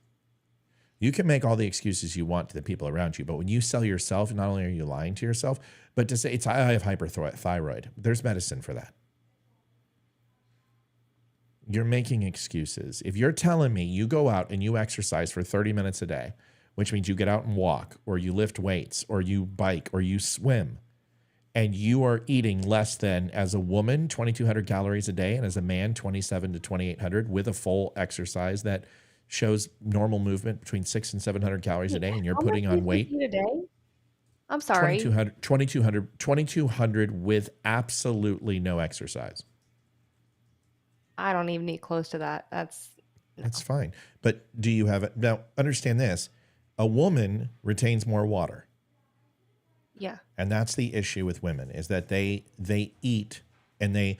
You can make all the excuses you want to the people around you, but when you sell yourself, not only are you lying to yourself, but to say I have hyperthyroid, there's medicine for that. You're making excuses. If you're telling me you go out and you exercise for 30 minutes a day, which means you get out and walk, or you lift weights, or you bike, or you swim, and you are eating less than, as a woman, 2,200 calories a day, and as a man, 2,700 to 2,800, with a full exercise that shows normal movement between 600 and 700 calories a day, and you're putting on weight. A day? I'm sorry. 2,200 with absolutely no exercise. I don't even eat close to that. That's fine. But do you have it? Now, understand this. A woman retains more water. Yeah. And that's the issue with women, is that they eat and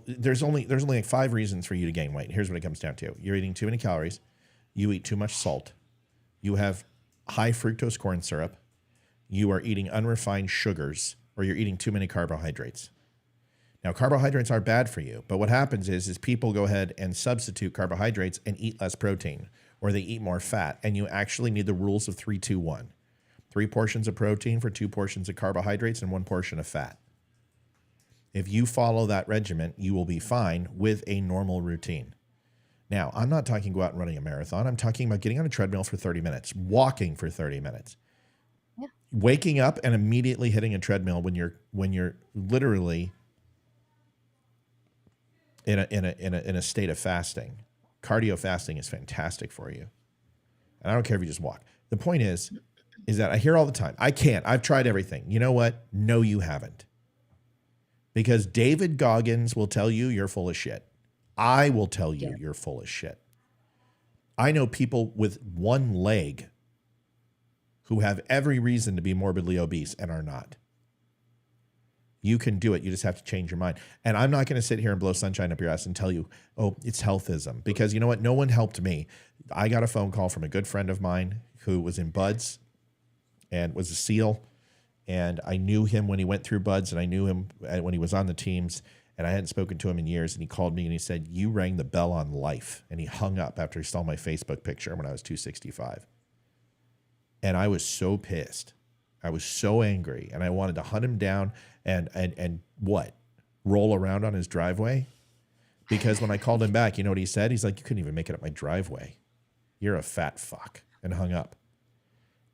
there's only like 5 reasons for you to gain weight. Here's what it comes down to. You're eating too many calories. You eat too much salt. You have high fructose corn syrup. You are eating unrefined sugars, or you're eating too many carbohydrates. Now, carbohydrates are bad for you, but what happens is people go ahead and substitute carbohydrates and eat less protein, or they eat more fat, and you actually need the rules of 3-2-1. 3 portions of protein for 2 portions of carbohydrates and 1 portion of fat. If you follow that regimen, you will be fine with a normal routine. Now, I'm not talking go out and running a marathon. I'm talking about getting on a treadmill for 30 minutes, walking for 30 minutes, waking up and immediately hitting a treadmill when you're literally in a state of fasting. Cardio fasting is fantastic for you. And I don't care if you just walk. The point is that I hear all the time, I can't. I've tried everything. You know what? No, you haven't. Because David Goggins will tell you you're full of shit. I will tell you you're full of shit. I know people with one leg who have every reason to be morbidly obese and are not. You can do it. You just have to change your mind. And I'm not going to sit here and blow sunshine up your ass and tell you, oh, it's healthism. Because you know what? No one helped me. I got a phone call from a good friend of mine who was in Buds and was a SEAL. And I knew him when he went through Buds, and I knew him when he was on the teams. And I hadn't spoken to him in years. And he called me and he said, you rang the bell on life. And he hung up after he saw my Facebook picture when I was 265. And I was so pissed. I was so angry. And I wanted to hunt him down and what? Roll around on his driveway? Because when I called him back, you know what he said? He's like, you couldn't even make it up my driveway. You're a fat fuck. And hung up.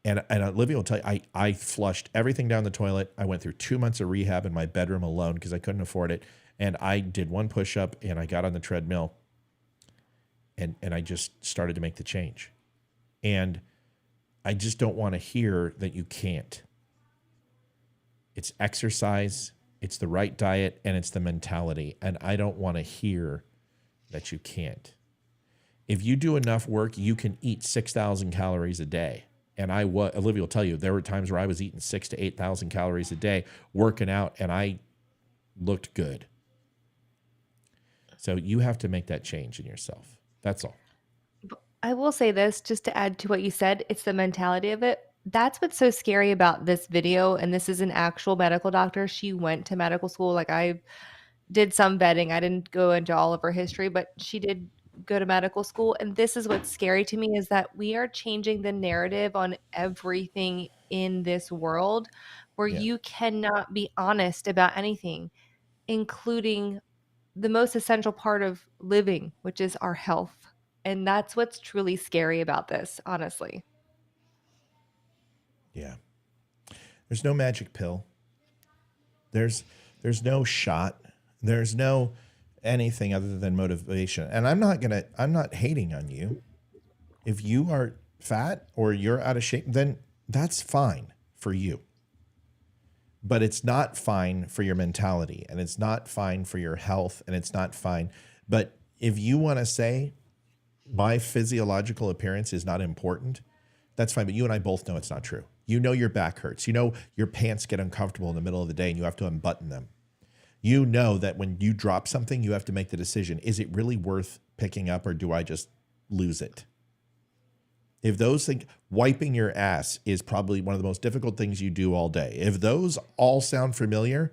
And Olivia will tell you, I flushed everything down the toilet. I went through 2 months of rehab in my bedroom alone because I couldn't afford it. And I did one push-up and I got on the treadmill and I just started to make the change. And I just don't want to hear that you can't. It's exercise, it's the right diet, and it's the mentality. And I don't want to hear that you can't. If you do enough work, you can eat 6,000 calories a day. And Olivia will tell you, there were times where I was eating 6,000 to 8,000 calories a day, working out, and I looked good. So you have to make that change in yourself. That's all. I will say this, just to add to what you said, it's the mentality of it. That's what's so scary about this video. And this is an actual medical doctor. She went to medical school. Like, I did some vetting. I didn't go into all of her history, but she did go to medical school. And this is what's scary to me, is that we are changing the narrative on everything in this world, where you cannot be honest about anything, including the most essential part of living, which is our health. And that's what's truly scary about this, honestly. Yeah. There's no magic pill. There's no shot. There's no anything other than motivation. And I'm not hating on you. If you are fat or you're out of shape, then that's fine for you. But it's not fine for your mentality, and it's not fine for your health, and it's not fine. But if you want to say my physiological appearance is not important, that's fine. But you and I both know it's not true. You know your back hurts. You know your pants get uncomfortable in the middle of the day and you have to unbutton them. You know that when you drop something, you have to make the decision, is it really worth picking up or do I just lose it? If those things, wiping your ass is probably one of the most difficult things you do all day. If those all sound familiar,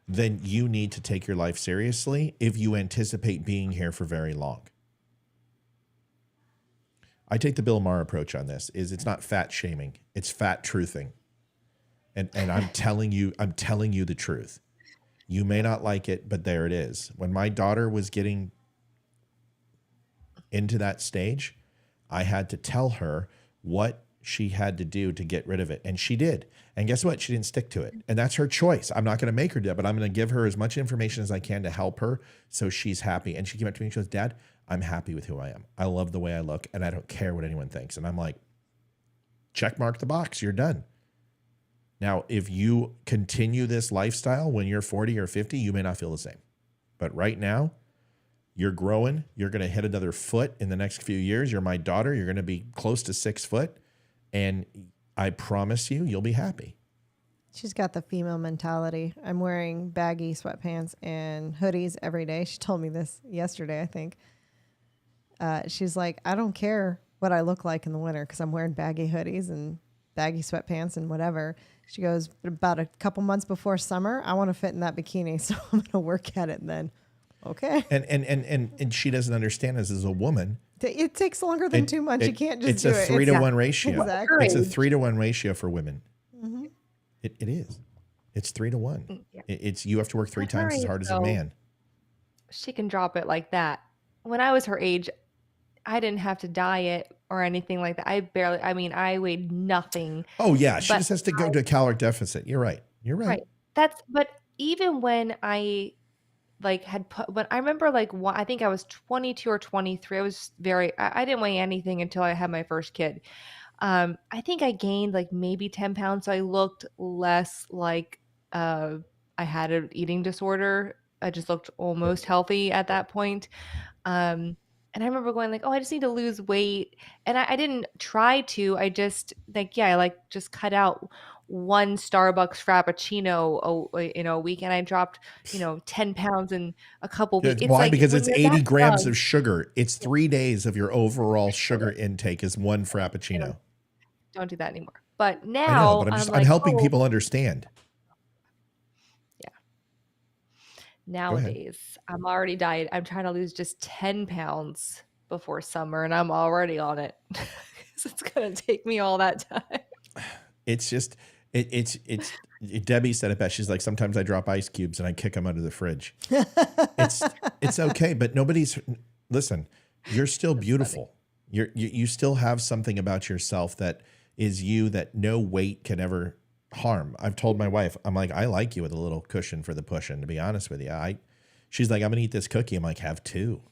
then you need to take your life seriously if you anticipate being here for very long. I take the Bill Maher approach on this. It's not fat shaming, it's fat truthing. And I'm telling you the truth. You may not like it, but there it is. When my daughter was getting into that stage, I had to tell her what she had to do to get rid of it. And she did. And guess what? She didn't stick to it. And that's her choice. I'm not going to make her do it, but I'm going to give her as much information as I can to help her so she's happy. And she came up to me and she goes, Dad, I'm happy with who I am. I love the way I look and I don't care what anyone thinks. And I'm like, check mark the box. You're done. Now, if you continue this lifestyle when you're 40 or 50, you may not feel the same. But right now, you're growing. You're going to hit another foot in the next few years. You're my daughter. You're going to be close to 6 foot. And I promise you, you'll be happy. She's got the female mentality. I'm wearing baggy sweatpants and hoodies every day. She told me this yesterday, I think. She's like, I don't care what I look like in the winter because I'm wearing baggy hoodies and baggy sweatpants and whatever. She goes, about a couple months before summer, I want to fit in that bikini, so I'm going to work at it then. Okay. And she doesn't understand this as a woman. It takes longer than 2 months. You can't just do it. It's a 3 to 1 ratio. Exactly. It's a 3 to 1 ratio for women. Mm-hmm. It is. It's 3 to 1. Yeah. It's you have to work 3 times as hard as a man. She can drop it like that. When I was her age, I didn't have to diet or anything like that. I weighed nothing. Oh yeah, she just has to go to a caloric deficit. You're right. Right. But even when I when I remember I think I was 22 or 23. I didn't weigh anything until I had my first kid. I think I gained maybe 10 pounds. So I looked less like I had an eating disorder. I just looked almost healthy at that point. And I remember going I just need to lose weight. And I didn't try to. I just just cut out one Starbucks Frappuccino in a week, and I dropped, 10 pounds in a couple weeks. It's Why? like Because when it's you're 80 that grams young, of sugar. It's 3 days of your overall sugar intake is one Frappuccino. don't do that anymore. But I know, now but I'm I'm like, helping oh, people understand. nowadays I'm already diet. I'm trying to lose just 10 pounds before summer, and I'm already on it. 'Cause it's gonna take me all that time. It's just Debbie said it best. She's like, sometimes I drop ice cubes and I kick them under the fridge. It's okay, but listen, you're still beautiful. You still have something about yourself that is you that no weight can ever harm. I've told my wife, I'm like, I like you with a little cushion for the pushing, to be honest with you. She's like, I'm gonna eat this cookie. I'm like, have two.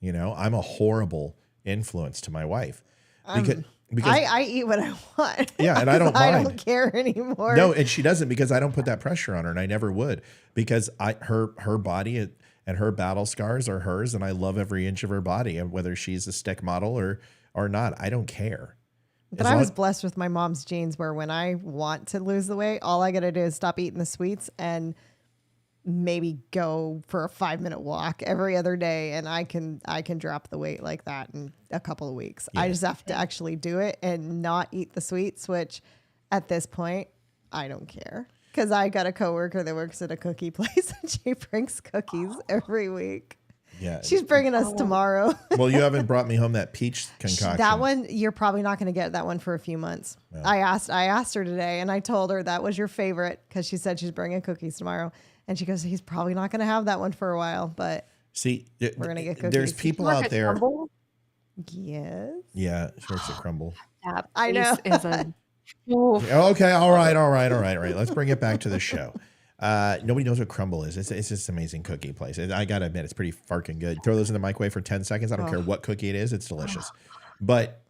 I'm a horrible influence to my wife. Because I eat what I want. Yeah, and I don't mind. I don't care anymore. No, and she doesn't, because I don't put that pressure on her, and I never would, because her body and her battle scars are hers, and I love every inch of her body, and whether she's a stick model or not, I don't care. But I was blessed with my mom's genes, where when I want to lose the weight, all I got to do is stop eating the sweets and maybe go for a 5-minute walk every other day, and I can drop the weight like that in a couple of weeks. Yeah. I just have to actually do it and not eat the sweets, which at this point I don't care, because I got a coworker that works at a cookie place and she brings cookies every week. Yeah, she's bringing us tomorrow. Well, you haven't brought me home that peach concoction. That one, you're probably not going to get that one for a few months. No. I asked her today, and I told her that was your favorite, because she said she's bringing cookies tomorrow. And she goes, he's probably not going to have that one for a while, but see, we're going to get cookies. There's people out there. Crumble? Yes. Yeah, she works at Crumble. I know. Okay, all right. Let's bring it back to the show. Nobody knows what Crumble is. It's just an amazing cookie place. I got to admit, it's pretty fucking good. Throw those in the microwave for 10 seconds. I don't care what cookie it is. It's delicious. But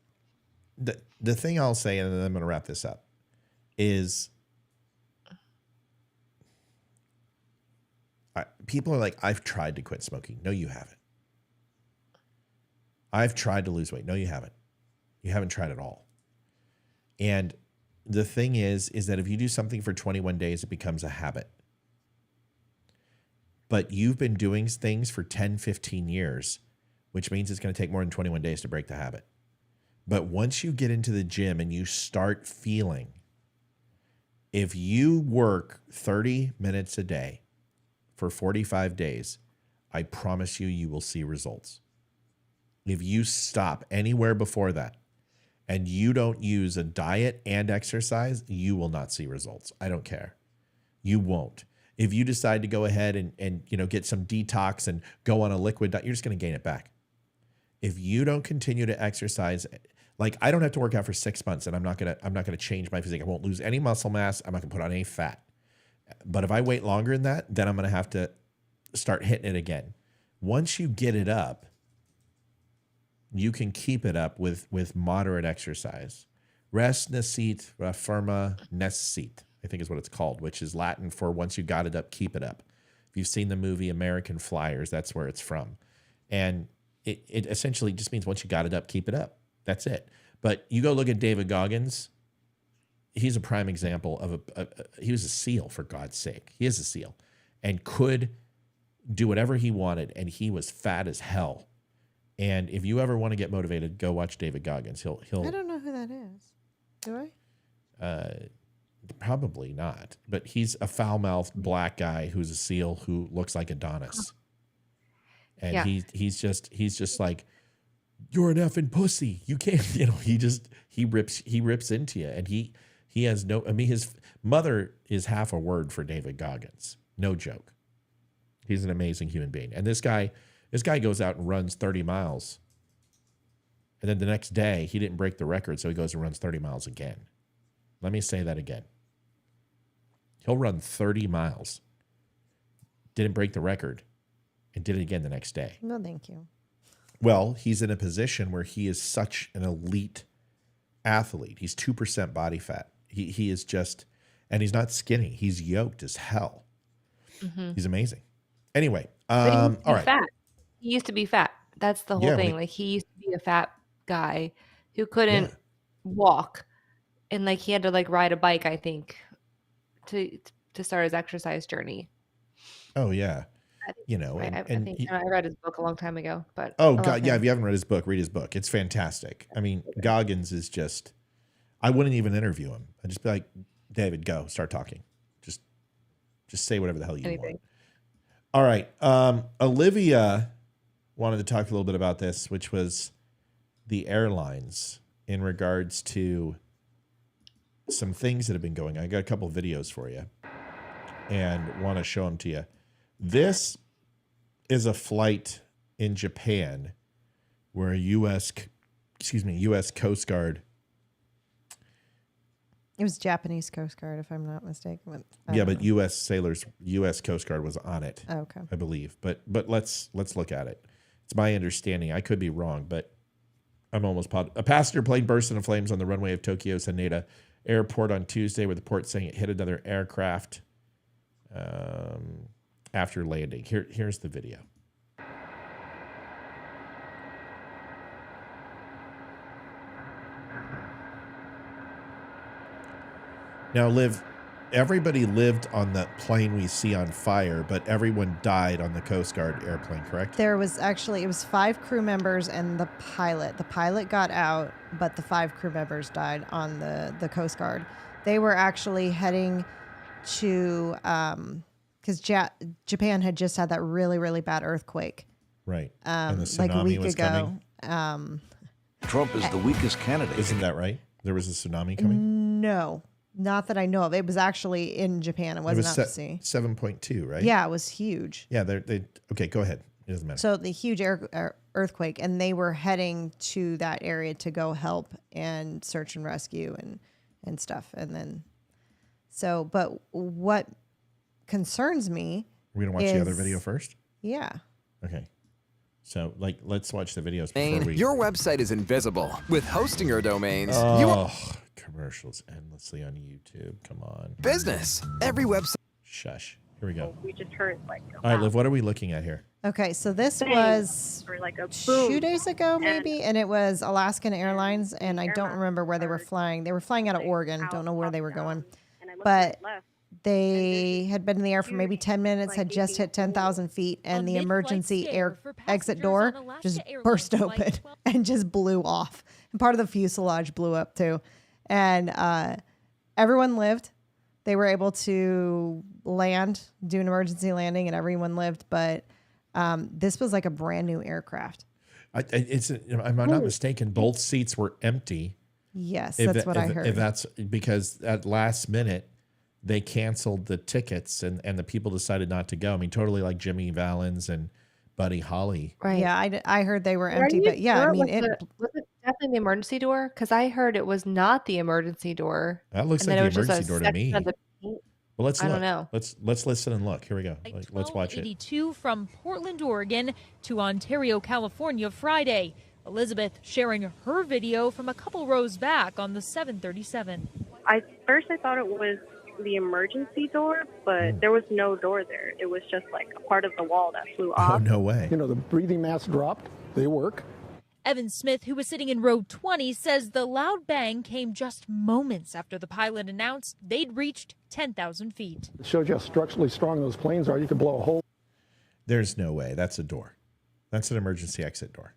the thing I'll say, and then I'm going to wrap this up, is people are like, I've tried to quit smoking. No, you haven't. I've tried to lose weight. No, you haven't. You haven't tried at all. And the thing is that if you do something for 21 days, it becomes a habit. But you've been doing things for 10, 15 years, which means it's going to take more than 21 days to break the habit. But once you get into the gym and you start feeling, if you work 30 minutes a day for 45 days, I promise you will see results. If you stop anywhere before that and you don't use a diet and exercise, you will not see results. I don't care. You won't. If you decide to go ahead and get some detox and go on a liquid diet, you're just going to gain it back. If you don't continue to exercise, like I don't have to work out for 6 months, and I'm not gonna change my physique. I won't lose any muscle mass. I'm not gonna put on any fat. But if I wait longer than that, then I'm gonna have to start hitting it again. Once you get it up, you can keep it up with moderate exercise. Rest necit, firma necit, I think is what it's called, which is Latin for once you got it up, keep it up. If you've seen the movie American Flyers, that's where it's from. And it essentially just means once you got it up, keep it up. That's it. But you go look at David Goggins. He's a prime example of he was a SEAL, for God's sake. He is a SEAL and could do whatever he wanted. And he was fat as hell. And if you ever want to get motivated, go watch David Goggins. He'll. I don't know who that is. Do I? Probably not. But he's a foul-mouthed black guy who's a SEAL who looks like Adonis. And yeah. he's just like, you're an effing pussy. You can't, he rips into you. And he has no, I mean, his mother is half a word for David Goggins. No joke. He's an amazing human being. And this guy goes out and runs 30 miles. And then the next day, he didn't break the record, so he goes and runs 30 miles again. Let me say that again. He'll run 30 miles. Didn't break the record. And did it again the next day. No, thank you. Well, he's in a position where he is such an elite athlete. He's 2% body fat. He is just, and he's not skinny. He's yoked as hell. Mm-hmm. He's amazing. Anyway, all right. Fat. He used to be fat. That's the whole thing. Like he used to be a fat guy who couldn't walk, and like he had to like ride a bike, I think, to start his exercise journey. Oh yeah, I think I read his book a long time ago, but oh I love god, yeah. him. If you haven't read his book, read his book. It's fantastic. I mean, Goggins is just. I wouldn't even interview him. I'd just be like, David, go start talking. Just say whatever the hell you want. All right. Olivia wanted to talk a little bit about this, which was the airlines in regards to some things that have been going on. I got a couple of videos for you and want to show them to you. This is a flight in Japan where U.S. Coast Guard. It was Japanese Coast Guard, if I'm not mistaken. Yeah, but U.S. Coast Guard was on it. Oh, okay. I believe. But let's look at it. It's my understanding. I could be wrong, but I'm almost positive. A passenger plane burst into flames on the runway of Tokyo's Haneda Airport on Tuesday, with the port saying it hit another aircraft after landing. Here's the video. Now, everybody lived on the plane we see on fire, but everyone died on the Coast Guard airplane, correct? It was 5 crew members and the pilot. The pilot got out, but the 5 crew members died on the Coast Guard. They were actually heading to, because Japan had just had that really, really bad earthquake. Right. And the tsunami like a week was ago. coming. Trump is the weakest candidate. Isn't that right? There was a tsunami coming? No, not that I know of. It was actually in Japan. It wasn't out to sea. 7.2, right? Yeah, it was huge. Yeah, okay, go ahead. It doesn't matter. So the huge earthquake, and they were heading to that area to go help and search and rescue and stuff. And then, but what concerns me We're going to watch the other video first? Yeah. Okay. So, let's watch the videos before we... Your website is invisible. With hosting your domains, commercials endlessly on YouTube. Come on. Business. Every website... Shush. Here we go. We just heard All right, Liv, what are we looking at here? Okay, so this was or like a 2 days ago, maybe, and it was Alaskan Airlines, and I don't remember where they were flying. They were flying out of Oregon. Don't know where they were going, but they had been in the air for maybe 10 minutes, had just hit 10,000 feet, and the emergency air exit door just burst open and just blew off. And part of the fuselage blew up too. And everyone lived. They were able to land, do an emergency landing, and everyone lived. But this was like a brand new aircraft. If I'm not mistaken, both seats were empty. Yes, that's what I heard. If that's because at last minute, they canceled the tickets and the people decided not to go. I mean, totally like Jimmy Valens and Buddy Holly. Right. Yeah, I heard they were empty, but yeah, I mean, was it definitely the emergency door? Because I heard it was not the emergency door. That looks like the emergency door to me. Well, let's look. I don't know. Let's listen and look. Here we go. Let's watch it. 82 from Portland, Oregon to Ontario, California Friday. Elizabeth sharing her video from a couple rows back on the 737. First I thought it was the emergency door, but there was no door there. It was just like a part of the wall that flew off. Oh, no way. You know, the breathing masks dropped. They work. Evan Smith, who was sitting in row 20, says the loud bang came just moments after the pilot announced they'd reached 10,000 feet. It shows you how structurally strong those planes are. You could blow a hole. There's no way. That's a door. That's an emergency exit door.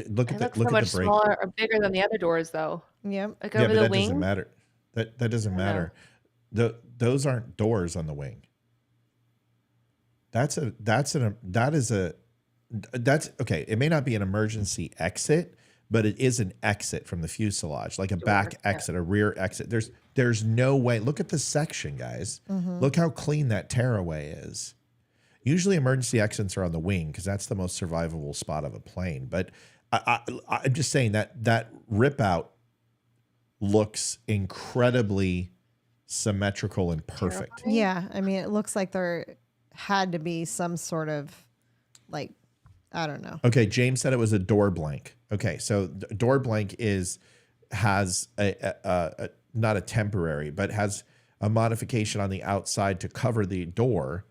Look at the so much break. smaller or bigger than the other doors, though. Yep. Like over the that wing. Doesn't matter. That doesn't matter. Those aren't doors on the wing. That's okay. It may not be an emergency exit, but it is an exit from the fuselage, like a back exit, a rear exit. There's no way. Look at the section, guys. Mm-hmm. Look how clean that tearaway is. Usually emergency exits are on the wing because that's the most survivable spot of a plane. But I'm just saying that rip out looks incredibly symmetrical and perfect. Yeah, I mean, it looks like there had to be some sort of, like, I don't know. Okay, James said it was a door blank. Okay, so door blank has a not a temporary, but has a modification on the outside to cover the door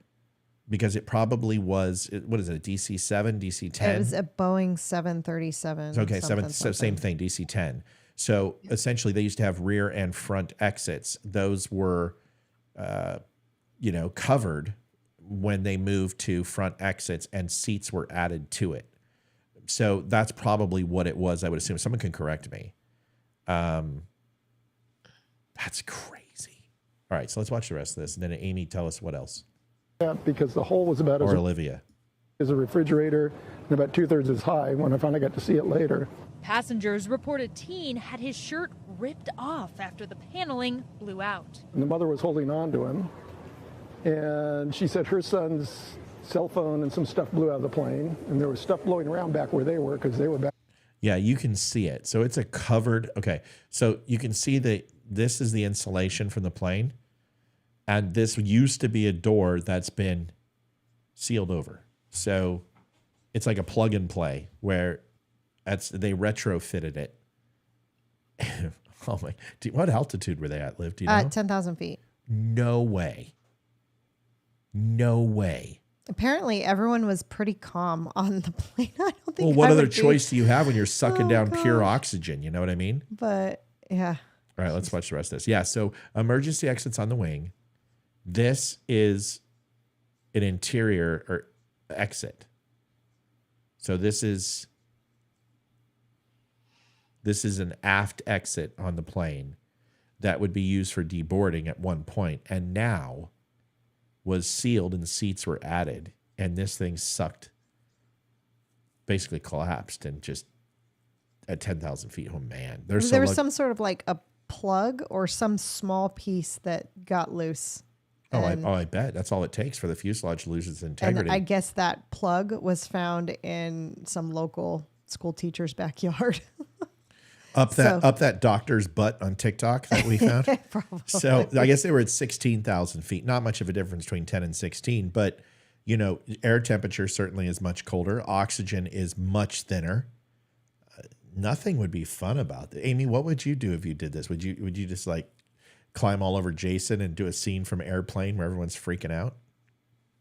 because it probably was, what is it, a DC-7, DC-10? It was a Boeing 737. Okay, something. same thing, DC-10. So essentially, they used to have rear and front exits. Those were, covered when they moved to front exits, and seats were added to it. So that's probably what it was, I would assume. Someone can correct me. That's crazy. All right, so let's watch the rest of this. And then Amy, tell us what else. Yeah, because the hole was about Olivia. As a refrigerator, and about 2/3 as high when I finally got to see it later. Passengers report a teen had his shirt ripped off after the paneling blew out. And the mother was holding on to him. And she said her son's cell phone and some stuff blew out of the plane. And there was stuff blowing around back where they were because they were back. Yeah, you can see it. So it's a covered, okay. So you can see that this is the insulation from the plane. And this used to be a door that's been sealed over. So it's like a plug and play where they retrofitted it. Oh my, what altitude were they at, Liv? Do you know? 10,000 feet. No way. No way. Apparently, everyone was pretty calm on the plane. I don't think. Well, what other choice do you have when you're sucking down pure oxygen? You know what I mean? But yeah. All right, let's watch the rest of this. Yeah, so emergency exits on the wing. This is an interior or exit. So this is an aft exit on the plane that would be used for deboarding at one point, and now was sealed and seats were added, and this thing basically collapsed and just at 10,000 feet. Oh man, There was some sort of like a plug or some small piece that got loose. I bet that's all it takes for the fuselage to lose its integrity. And I guess that plug was found in some local school teacher's backyard. Up that doctor's butt on TikTok that we found. Probably. So I guess they were at 16,000 feet. Not much of a difference between 10 and 16, but air temperature certainly is much colder. Oxygen is much thinner. Nothing would be fun about it. Amy, what would you do if you did this? Would you just like climb all over Jason and do a scene from Airplane where everyone's freaking out?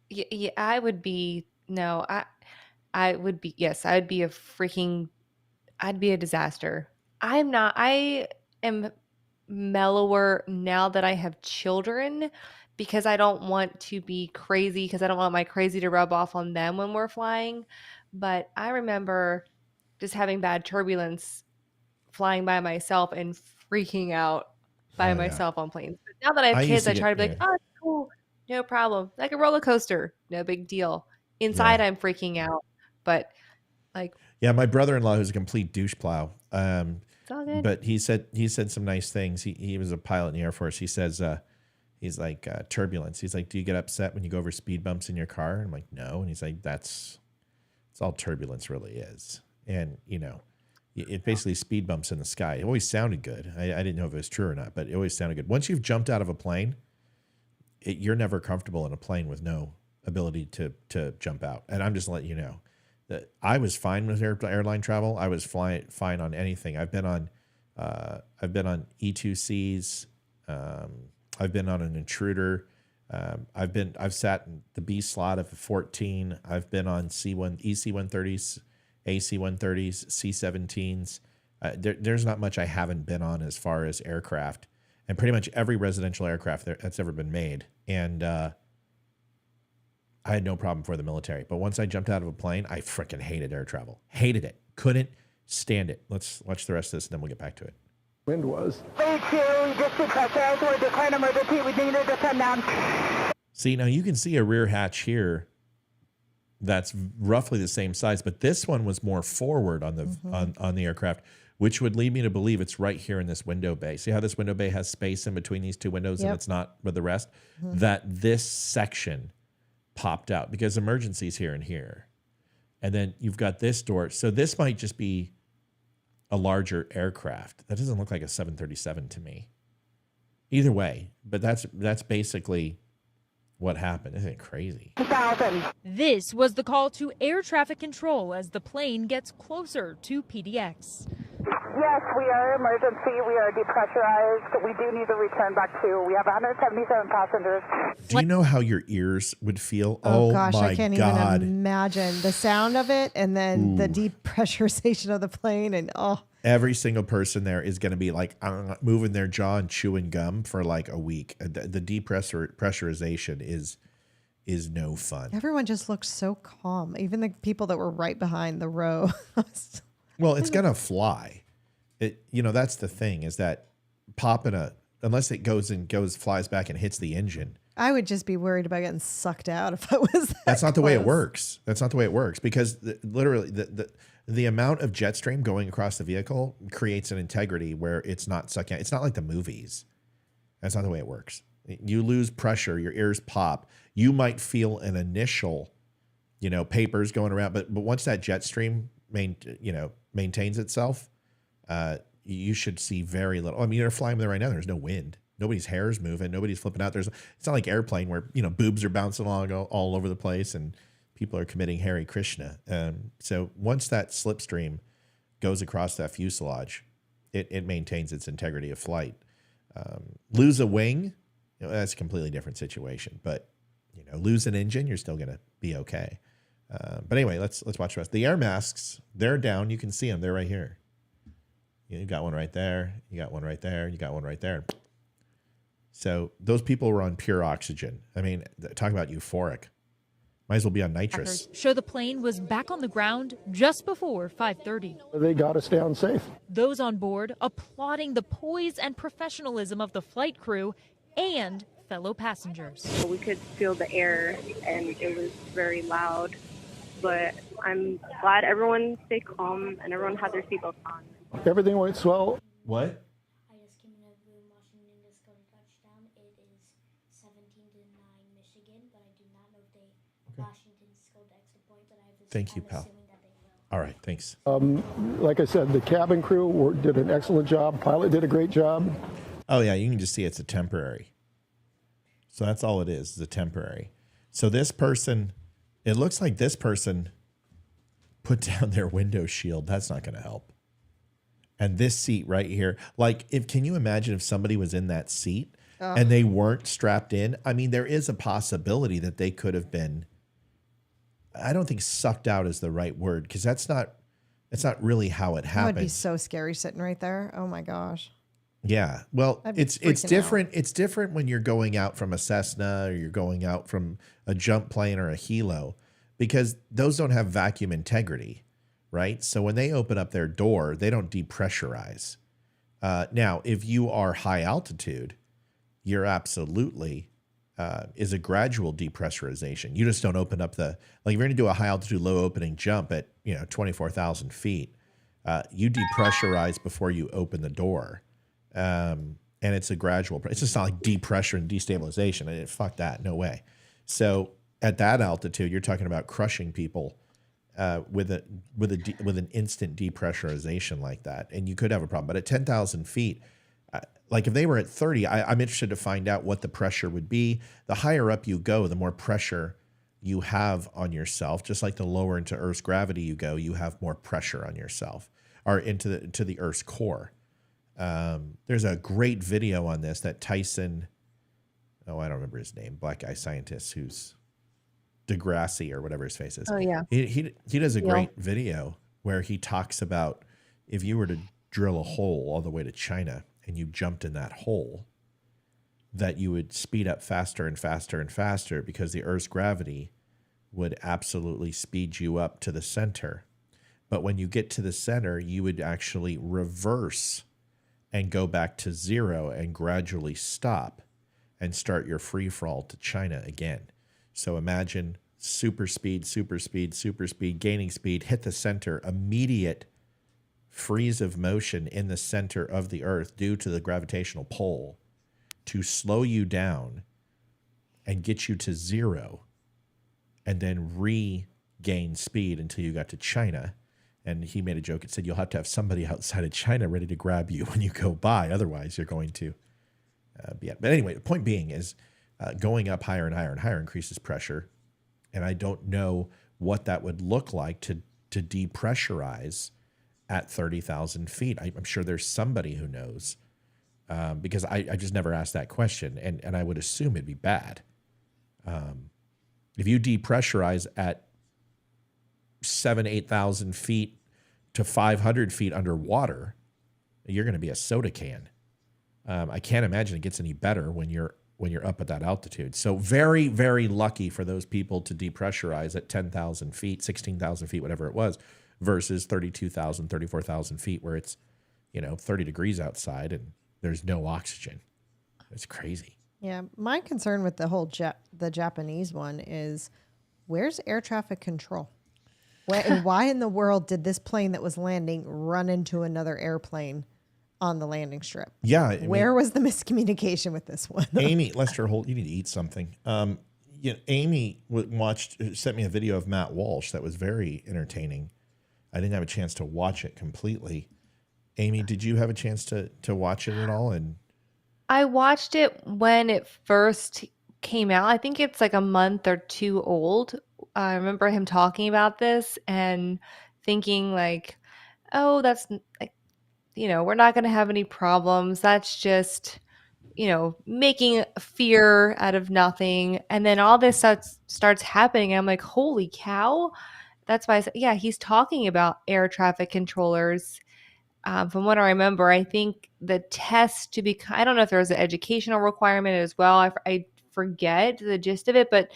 Yeah, I would be I would be I'd be a disaster. I am mellower now that I have children because I don't want to be crazy, because I don't want my crazy to rub off on them when we're flying. But I remember just having bad turbulence flying by myself and freaking out by myself on planes. But now that I have kids, I try to be like, oh, it's cool. No problem. Like a roller coaster. No big deal. Inside, I'm freaking out. But yeah, my brother-in-law, who's a complete douche plow. It's all good. But he said some nice things. He was a pilot in the Air Force. He says, he's like, turbulence. He's like, do you get upset when you go over speed bumps in your car? And I'm like, no. And he's like, that's all turbulence really is. And, it basically speed bumps in the sky. It always sounded good. I didn't know if it was true or not, but it always sounded good. Once you've jumped out of a plane, you're never comfortable in a plane with no ability to jump out. And I'm just letting you know that I was fine with airline travel. I was fine on anything. I've been on E2Cs. I've been on an intruder. I've sat in the B slot of a 14. I've been on EC-130s, AC-130s, C-17s. There's not much I haven't been on as far as aircraft, and pretty much every residential aircraft that's ever been made. And I had no problem for the military. But once I jumped out of a plane, I freaking hated air travel. Hated it. Couldn't stand it. Let's watch the rest of this, and then we'll get back to it. Wind was. See, now you can see a rear hatch here that's roughly the same size, but this one was more forward on the on the aircraft, which would lead me to believe it's right here in this window bay. See how this window bay has space in between these two windows and it's not with the rest? That this section popped out because emergency's here and here. And then you've got this door. So this might just be a larger aircraft. That doesn't look like a 737 to me. Either way, but that's basically what happened. Isn't it crazy? This was the call to air traffic control as the plane gets closer to PDX. Yes, we are emergency. We are depressurized. We do need to return back to. We have 177 passengers. Do you know how your ears would feel? Oh, gosh, my I can't God. even imagine the sound of it and then the depressurization of the plane. And Every single person there is going to be like moving their jaw and chewing gum for like a week. The depressurization is no fun. everyone just looked so calm. Even the people that were right behind the row. Well, it's going to fly. That's the thing is that unless it flies back and hits the engine. I would just be worried about getting sucked out if I was That's not the way it close. works. That's not the way it works because literally the amount of jet stream going across the vehicle creates an integrity where it's not sucking. It's not like the movies. That's not the way it works. You lose pressure, your ears pop. You might feel an initial, papers going around, but once that jet stream maintains itself, you should see very little. I mean, you're flying there right now. There's no wind. Nobody's hair is moving. Nobody's flipping out. It's not like airplane where, boobs are bouncing along all over the place and people are committing Hare Krishna. So once that slipstream goes across that fuselage, it maintains its integrity of flight. Lose a wing, that's a completely different situation. But, lose an engine, you're still going to be okay. But anyway, let's watch the rest. The air masks, they're down. You can see them. They're right here. You got one right there. You got one right there. You got one right there. So those people were on pure oxygen. I mean, talk about euphoric. Might as well be on nitrous. Show the plane was back on the ground just before 5:30. They got us down safe. Those on board applauding the poise and professionalism of the flight crew and fellow passengers. We could feel the air, and it was very loud. But I'm glad everyone stayed calm and everyone had their seatbelts on. Everything went swell. What? I just came in a room Washington Discovery touchdown. It is 17-9 Michigan, but I do not know if Washington scored the extra point, but Thank you, pal. All right, thanks. Like I said, the cabin crew did an excellent job. Pilot did a great job. Oh, yeah, you can just see it's a temporary. So that's all it is a temporary. So this person, it looks like this person put down their window shield. That's not going to help. And this seat right here, can you imagine if somebody was in that seat and they weren't strapped in? I mean, there is a possibility that they could have been, I don't think sucked out is the right word because that's not really how it That happens. would be so scary sitting right there. Oh my gosh. Yeah. Well, I'd be it's freaking different. It's different when you're going out from a Cessna or you're going out from a jump plane or a helo because those don't have vacuum integrity, right? So when they open up their door, they don't depressurize. Now, if you are high altitude, you're absolutely is a gradual depressurization. You just don't open up if you're going to do a high altitude, low opening jump at 24,000 feet, you depressurize before you open the door. And it's a gradual, it's just not like depressure and destabilization. Fuck that. No way. So at that altitude, you're talking about crushing people with an instant depressurization like that. And you could have a problem, but at 10,000 feet, if they were at 30, I'm interested to find out what the pressure would be. The higher up you go, the more pressure you have on yourself. Just like the lower into Earth's gravity you go, you have more pressure on yourself or into the Earth's core. There's a great video on this that Tyson, I don't remember his name, black guy scientist who's Degrassi or whatever his face is. Oh, yeah. He does a great video where he talks about if you were to drill a hole all the way to China and you jumped in that hole, that you would speed up faster and faster and faster because the Earth's gravity would absolutely speed you up to the center. But when you get to the center, you would actually reverse and go back to zero and gradually stop and start your free fall to China again. So imagine super speed, gaining speed, hit the center, immediate freeze of motion in the center of the Earth due to the gravitational pull to slow you down and get you to zero and then regain speed until you got to China. And he made a joke and said, you'll have to have somebody outside of China ready to grab you when you go by. Otherwise, you're going to be at. But anyway, the point being is going up higher and higher and higher increases pressure. And I don't know what that would look like to depressurize at 30,000 feet? I'm sure there's somebody who knows, because I just never asked that question, and I would assume it'd be bad. If you depressurize at 8,000 feet to 500 feet underwater, you're going to be a soda can. I can't imagine it gets any better when you're up at that altitude. So very, very lucky for those people to depressurize at 10,000 feet, 16,000 feet, whatever it was, versus 32,000, 34,000 feet where it's, 30 degrees outside and there's no oxygen. It's crazy. Yeah. My concern with the whole the Japanese one is, where's air traffic control? Why in the world did this plane that was landing run into another airplane on the landing strip? Yeah. Where was the miscommunication with this one? Amy, Lester Holt, you need to eat something. Amy sent me a video of Matt Walsh that was very entertaining. I didn't have a chance to watch it completely. Amy, did you have a chance to watch it at all? And I watched it when it first came out. I think it's like a month or two old. I remember him talking about this and thinking like, oh, that's like, we're not going to have any problems. That's just, making fear out of nothing. And then all this starts happening. I'm like, holy cow. That's why I said, yeah, he's talking about air traffic controllers. From what I remember, I think the test to be, I don't know if there was an educational requirement as well. I forget the gist of it, but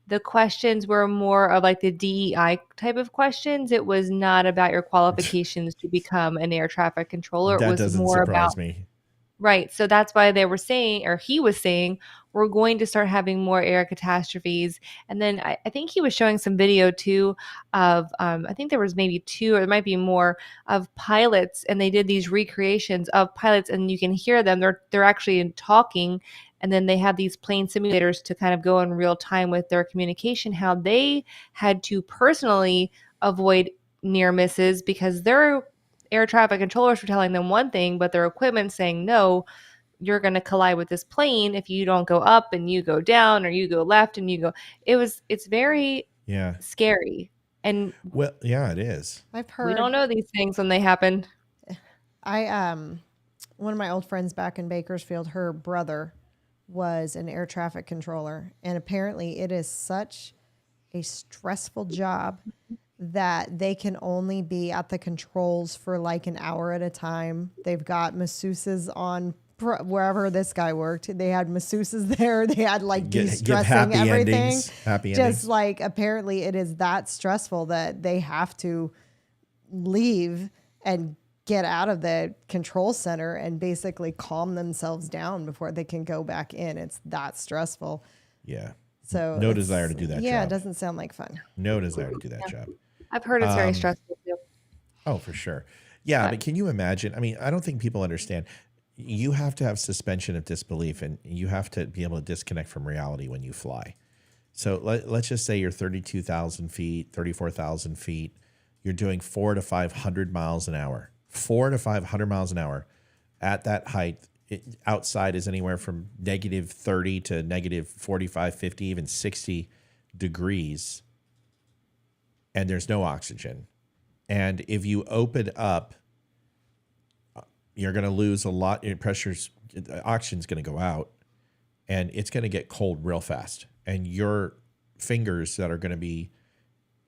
the questions were more of like the DEI type of questions. It was not about your qualifications to become an air traffic controller. that It was doesn't more surprise about me. Right. So that's why they were saying, or he was saying, we're going to start having more air catastrophes. And then I think he was showing some video too of, I think there was maybe 2 or there might be more of pilots, and they did these recreations of pilots, and you can hear them. They're actually talking, and then they have these plane simulators to kind of go in real time with their communication, how they had to personally avoid near misses because their air traffic controllers were telling them one thing, but their equipment saying, no, you're going to collide with this plane if you don't go up and you go down, or you go left and you go. It's very scary. And well, yeah, it is. I've heard. We don't know these things when they happen. One of my old friends back in Bakersfield, her brother was an air traffic controller, and apparently it is such a stressful job that they can only be at the controls for like an hour at a time. They've got masseuses on wherever this guy worked. They had masseuses there. They had like de-stressing everything. Happy Just endings. like apparently it is that stressful that they have to leave and get out of the control center and basically calm themselves down before they can go back in. It's that stressful. Yeah. So no desire to do that job. Yeah, it doesn't sound like fun. No desire to do that job. I've heard it's very stressful too. Oh, for sure. Yeah, but can you imagine? I mean, I don't think people understand. You have to have suspension of disbelief, and you have to be able to disconnect from reality when you fly. So let's just say you're 32,000 feet, 34,000 feet. You're doing 400 to 500 miles an hour. 400 to 500 miles an hour at that height. Outside is anywhere from -30 to -45, 50, even 60 degrees. And there's no oxygen. And if you open up, you're going to lose a lot. Your oxygen's going to go out, and it's going to get cold real fast. And your fingers that are going to be,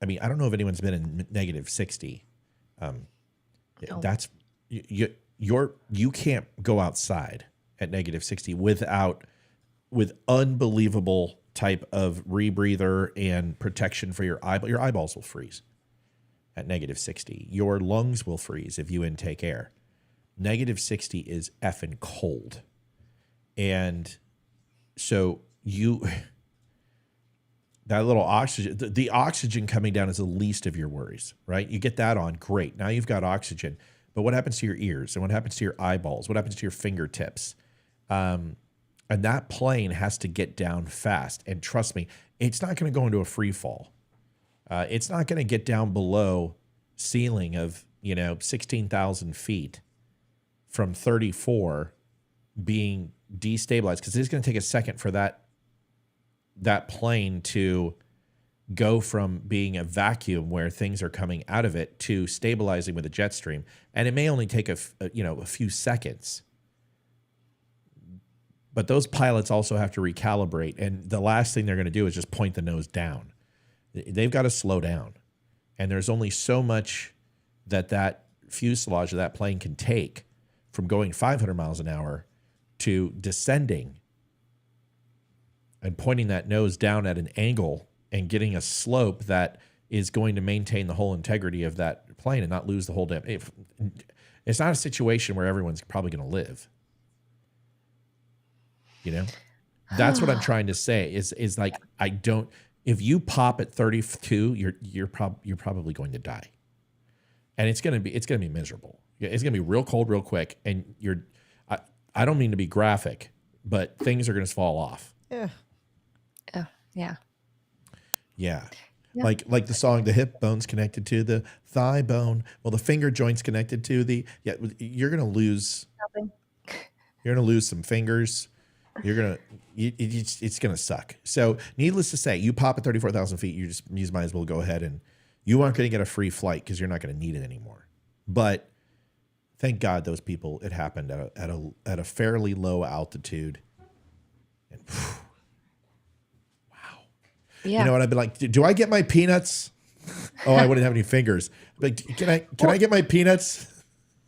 I mean, I don't know if anyone's been in -60. That's you can't go outside at -60 with unbelievable type of rebreather and protection for your eyeball. Your eyeballs will freeze at -60. Your lungs will freeze if you intake air. -60 is effing cold. And so that little oxygen, the oxygen coming down is the least of your worries, right? You get that on, great. Now you've got oxygen. But what happens to your ears? And what happens to your eyeballs? What happens to your fingertips? And that plane has to get down fast. And trust me, it's not going to go into a free fall. It's not going to get down below ceiling of, 16,000 feet from 34 being destabilized, because it's going to take a second for that plane to go from being a vacuum where things are coming out of it to stabilizing with a jet stream. And it may only take a few seconds. But those pilots also have to recalibrate. And the last thing they're going to do is just point the nose down. They've got to slow down. And there's only so much that fuselage of that plane can take from going 500 miles an hour to descending and pointing that nose down at an angle and getting a slope that is going to maintain the whole integrity of that plane and not lose the whole damn. It's not a situation where everyone's probably going to live. You know, that's what I'm trying to say is like, I don't, if you pop at 32, you're probably going to die. And it's going to be miserable. It's going to be real cold, real quick. And I don't mean to be graphic, but things are going to fall off. Yeah. Yeah. Yeah. Like the song, the hip bone's connected to the thigh bone. Well, the finger joint's connected to you're going to lose. Nothing. You're going to lose some fingers. It's going to suck. So needless to say, you pop at 34,000 feet, you might as well go ahead, and you aren't going to get a free flight because you're not going to need it anymore. But thank God those people, it happened at a fairly low altitude. And wow. Yeah. You know what? I'd be like, do I get my peanuts? Oh, I wouldn't have any fingers. Like, can I get my peanuts?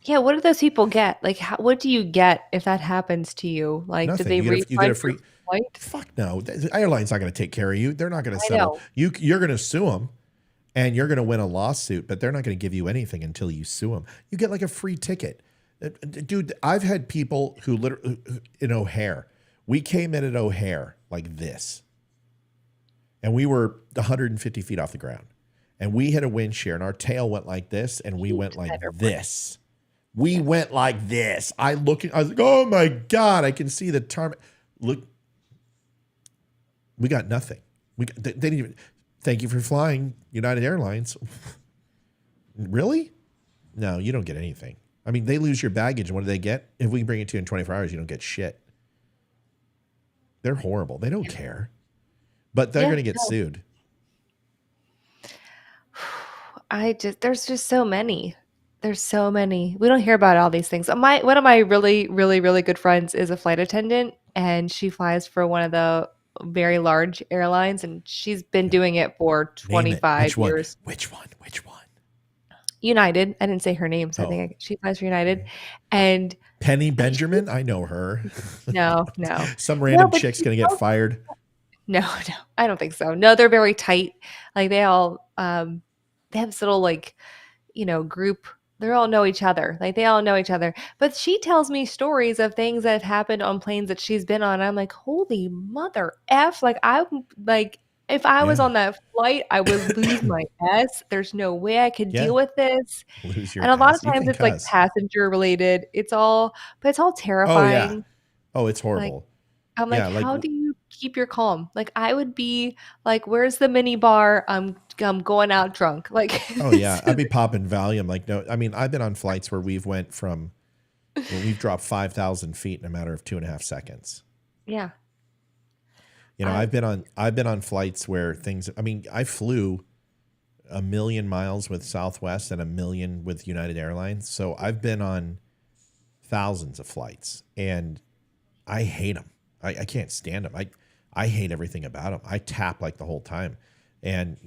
Yeah, what do those people get? Like, what do you get if that happens to you? Like, Nothing. do they You get a free flight? Fuck no. The airline's not going to take care of you. They're not going to settle. You're going to sue them, and you're going to win a lawsuit, but they're not going to give you anything until you sue them. You get like a free ticket. Dude, I've had people who literally, in O'Hare, we came in at O'Hare like this, and we were 150 feet off the ground, and we hit a wind shear, and our tail went like this, and we went like this. We went like this. I was like, oh my God, I can see the tarmac. Look, we got nothing. They didn't even, thank you for flying United Airlines. Really? No, you don't get anything. I mean, they lose your baggage. And what do they get? If we bring it to you in 24 hours, you don't get shit. They're horrible. They don't care. But they're going to get sued. There's just so many. There's so many. We don't hear about all these things. One of my really, really, really good friends is a flight attendant, and she flies for one of the very large airlines, and she's been doing it for 25 years. Which one? United. I didn't say her name, so I think she flies for United. And Penny Benjamin, I know her. No. Some random chick's going to get fired. No, I don't think so. No, they're very tight. Like they all, they have this little group. They all know each other. Like they all know each other. But she tells me stories of things that have happened on planes that she's been on. I'm like, holy mother F. Like if I was on that flight, I would lose my ass. There's no way I could deal with this. And a lot of times it's like passenger related. It's all terrifying. Oh, it's horrible. I'm like, how do you keep your calm? Like I would be like, where's the mini bar? I'm going out drunk. Like, oh yeah, I'd be popping Valium. Like, no, I mean, I've been on flights where we've dropped 5,000 feet in a matter of 2.5 seconds. Yeah. You know, I've been on flights where I flew 1 million miles with Southwest and 1 million with United Airlines. So I've been on thousands of flights, and I hate them. I can't stand them. I hate everything about them. I tap like the whole time. And,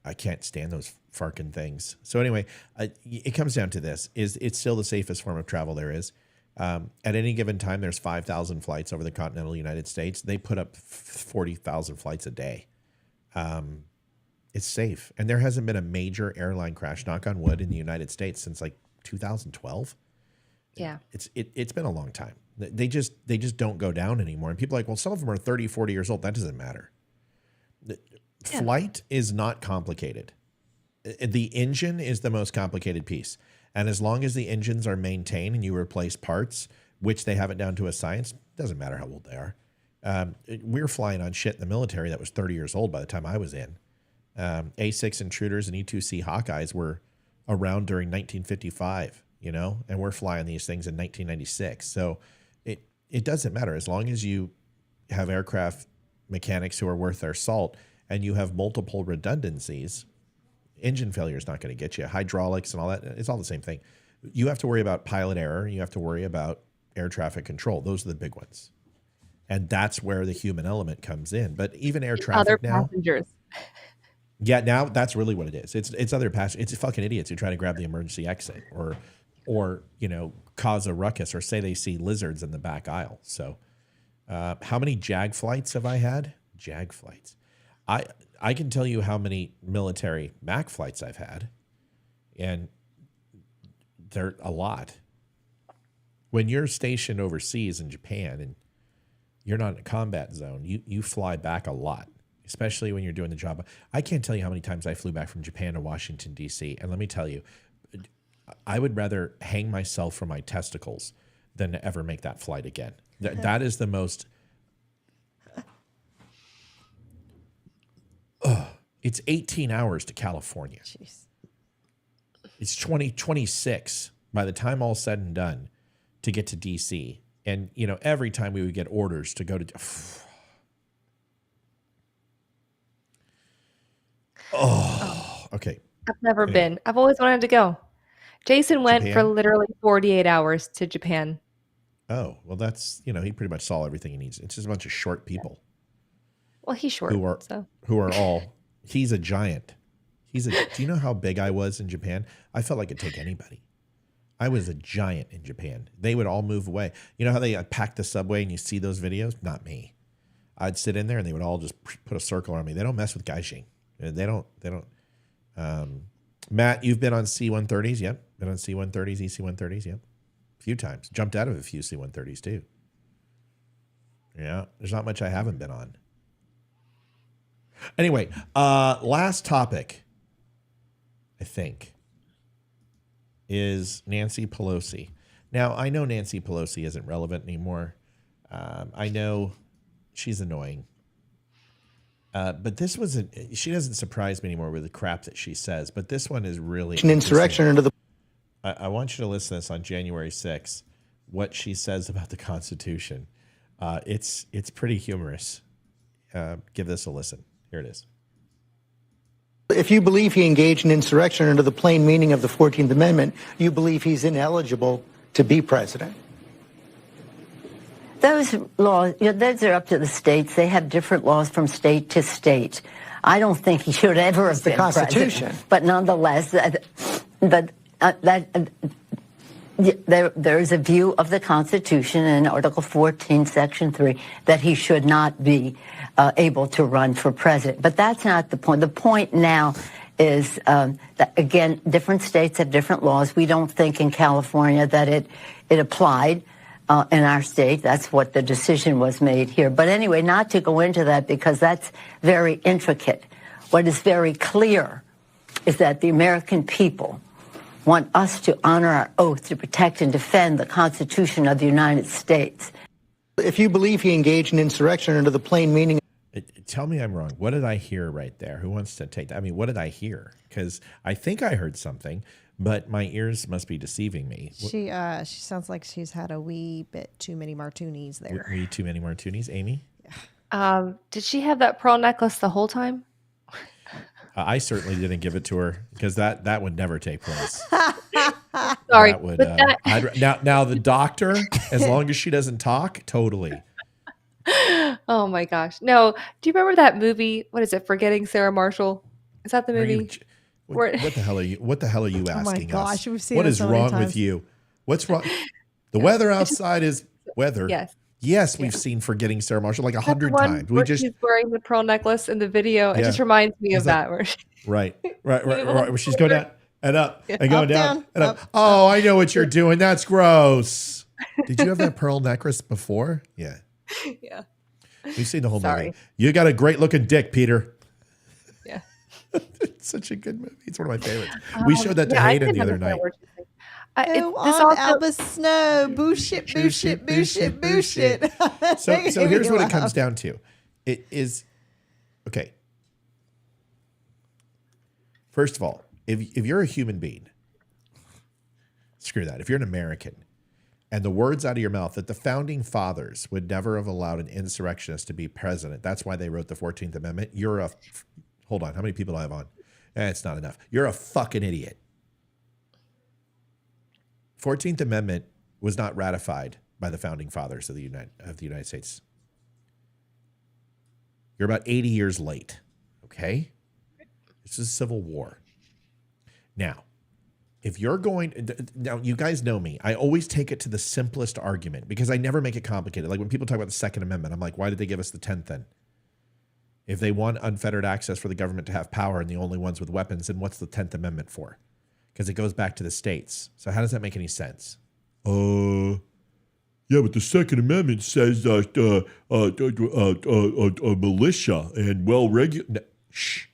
I can't stand those farking things. So anyway, it comes down to this. It's still the safest form of travel there is. At any given time, there's 5,000 flights over the continental United States. They put up 40,000 flights a day. It's safe. And there hasn't been a major airline crash, knock on wood, in the United States since like 2012. Yeah. It's been a long time. They just don't go down anymore. And people are like, well, some of them are 30, 40 years old. That doesn't matter. Flight is not complicated. The engine is the most complicated piece. And as long as the engines are maintained and you replace parts, which they have it down to a science, doesn't matter how old they are. We were flying on shit in the military that was 30 years old by the time I was in. A6 Intruders and E2C Hawkeyes were around during 1955, and we're flying these things in 1996. So it doesn't matter as long as you have aircraft mechanics who are worth their salt and you have multiple redundancies, engine failure is not going to get you. Hydraulics and all that, it's all the same thing. You have to worry about pilot error. You have to worry about air traffic control. Those are the big ones. And that's where the human element comes in. But even air traffic Other now. passengers. Yeah, now that's really what it is. It's other passengers. It's fucking idiots who try to grab the emergency exit or cause a ruckus or say they see lizards in the back aisle. So how many JAG flights have I had? JAG flights. I can tell you how many military MAC flights I've had, and they're a lot. When you're stationed overseas in Japan and you're not in a combat zone, you fly back a lot, especially when you're doing the job. I can't tell you how many times I flew back from Japan to Washington, D.C., and let me tell you, I would rather hang myself from my testicles than to ever make that flight again. That is the most... It's 18 hours to California. Jeez. It's 26 by the time all's said and done to get to D.C. And, every time we would get orders to go to... Okay. I've never been. I've always wanted to go. Jason went for literally 48 hours to Japan. Oh, well, that's, he pretty much saw everything he needs. It's just a bunch of short people. Well, he's short. Who are all... He's a giant. Do you know how big I was in Japan? I felt like it'd take anybody. I was a giant in Japan. They would all move away. You know how they pack the subway and you see those videos? Not me. I'd sit in there and they would all just put a circle around me. They don't mess with Gaijin. They don't. Matt, you've been on C-130s? Yep. Been on C-130s, EC-130s? Yep. A few times. Jumped out of a few C-130s too. Yeah. There's not much I haven't been on. Anyway, last topic, I think, is Nancy Pelosi. Now, I know Nancy Pelosi isn't relevant anymore. I know she's annoying. But this she doesn't surprise me anymore with the crap that she says. But this one is really an insurrection into the... I want you to listen to this on January 6th, what she says about the Constitution. It's pretty humorous. Give this a listen. Here it is. If you believe he engaged in insurrection under the plain meaning of the 14th Amendment, you believe he's ineligible to be president. Those laws, those are up to the states. They have different laws from state to state. I don't think he should ever have been president. The Constitution. But nonetheless, there is a view of the Constitution in Article 14, Section 3, that he should not be able to run for president. But that's not the point. The point now is that, again, different states have different laws. We don't think in California that it applied in our state. That's what the decision was made here. But anyway, not to go into that because that's very intricate. What is very clear is that the American people want us to honor our oath to protect and defend the Constitution of the United States. If you believe he engaged in insurrection under the plain meaning... Tell me I'm wrong. What did I hear right there? Who wants to take that? I mean, what did I hear? Because I think I heard something, but my ears must be deceiving me. She sounds like she's had a wee bit too many martinis there. Wee too many martinis, Amy? Did she have that pearl necklace the whole time? I certainly didn't give it to her because that would never take place. Sorry. That would, now the doctor, as long as she doesn't talk, totally. Oh my gosh. No. Do you remember that movie? What is it? Forgetting Sarah Marshall? Is that the movie? What the hell are you? What the hell are you asking us? Oh my gosh, we've seen what it is so many wrong times. with you? What's wrong? The weather outside is weather. Yes. We've seen Forgetting Sarah Marshall like 100 times. We just she's wearing the pearl necklace in the video. It just reminds me of that. Right. Where she's going down and up and going down and up. Oh, I know what you're doing. That's gross. Did you have that pearl necklace before? Yeah. Yeah. We've seen the whole movie. You got a great looking dick, Peter. Yeah. It's such a good movie. It's one of my favorites. We showed that to Hayden the other night. Alba Snow, bullshit. So here's what it comes down to. It is, okay. First of all, if you're a human being, screw that. If you're an American and the words out of your mouth that the founding fathers would never have allowed an insurrectionist to be president. That's why they wrote the 14th Amendment. Hold on. How many people do I have on? It's not enough. You're a fucking idiot. 14th Amendment was not ratified by the founding fathers of the United States. You're about 80 years late. Okay? This is Civil War. Now, if you're now you guys know me. I always take it to the simplest argument because I never make it complicated. Like when people talk about the Second Amendment, I'm like, why did they give us the 10th then? If they want unfettered access for the government to have power and the only ones with weapons, then what's the 10th Amendment for? Because it goes back to the states. So how does that make any sense? Yeah, but the Second Amendment says militia and well-regulated. No, shh.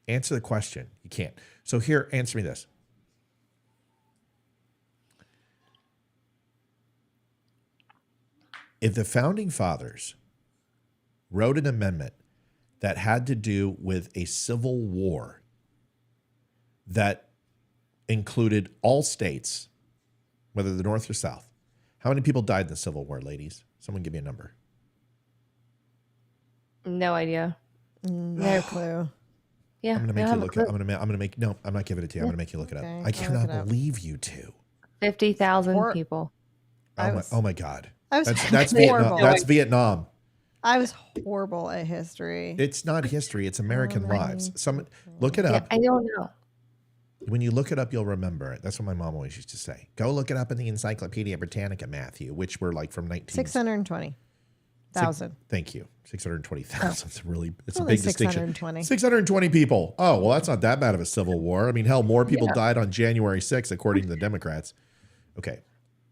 Answer the question. You can't. So here, answer me this. If the founding fathers wrote an amendment that had to do with a civil war that included all states, whether the North or South, how many people died in the Civil War, ladies? Someone give me a number. No idea. No clue. Yeah. I'm going to make you look it up. I'm going to make, no, I'm not giving it to you. I'm going to make you look it up. Okay, I cannot believe you two. 50,000 people. Oh my God. That's Vietnam. That's Vietnam. I was horrible at history. It's not history. It's American lives. Look it up. Yeah, I don't know. When you look it up, you'll remember it. That's what my mom always used to say. Go look it up in the Encyclopedia Britannica, Matthew, which were like from 620,000. Thank you. 620,000. It's a Only big distinction. 620. 620 people. Oh, well, that's not that bad of a civil war. I mean, hell, more people died on January 6th, according to the Democrats. Okay.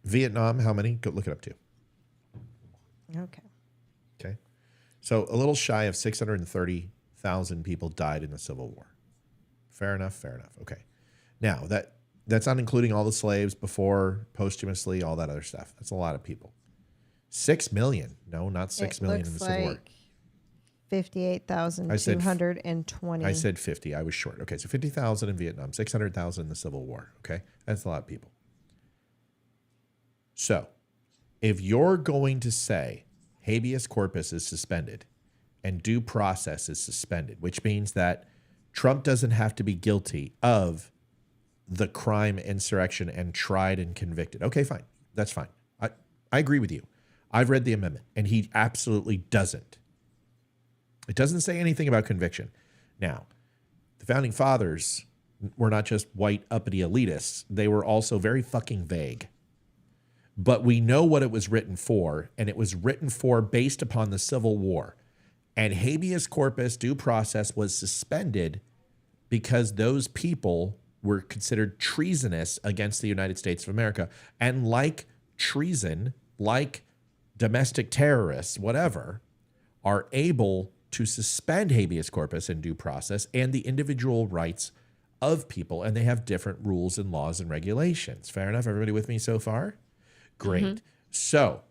Vietnam, how many? Go look it up too. Okay. Okay. So a little shy of 630,000 people died in the Civil War. Fair enough. Fair enough. Okay. Now, that's not including all the slaves before, posthumously, all that other stuff. That's a lot of people. 6 million. No, not 6 million in the Civil War. 58,220. I said 50. I was short. Okay, so 50,000 in Vietnam, 600,000 in the Civil War. Okay, that's a lot of people. So, if you're going to say habeas corpus is suspended and due process is suspended, which means that Trump doesn't have to be guilty of the crime insurrection and tried and convicted. Okay, fine. That's fine. I agree with you. I've read the amendment, and he absolutely doesn't. It doesn't say anything about conviction. Now, the founding fathers were not just white uppity elitists. They were also very fucking vague. But we know what it was written for, and it was written for based upon the Civil War. And habeas corpus due process was suspended because those people were considered treasonous against the United States of America. And like treason, like domestic terrorists, whatever, are able to suspend habeas corpus and due process and the individual rights of people. And they have different rules and laws and regulations. Fair enough? Everybody with me so far? Great. Mm-hmm. So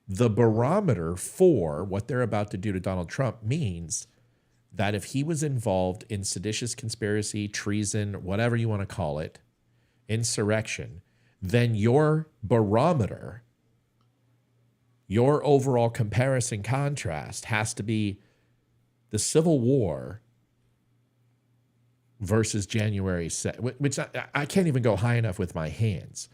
the barometer for what they're about to do to Donald Trump means that if he was involved in seditious conspiracy, treason, whatever you want to call it, insurrection, then your barometer, your overall comparison contrast has to be the Civil War versus January 6th, which I can't even go high enough with my hands.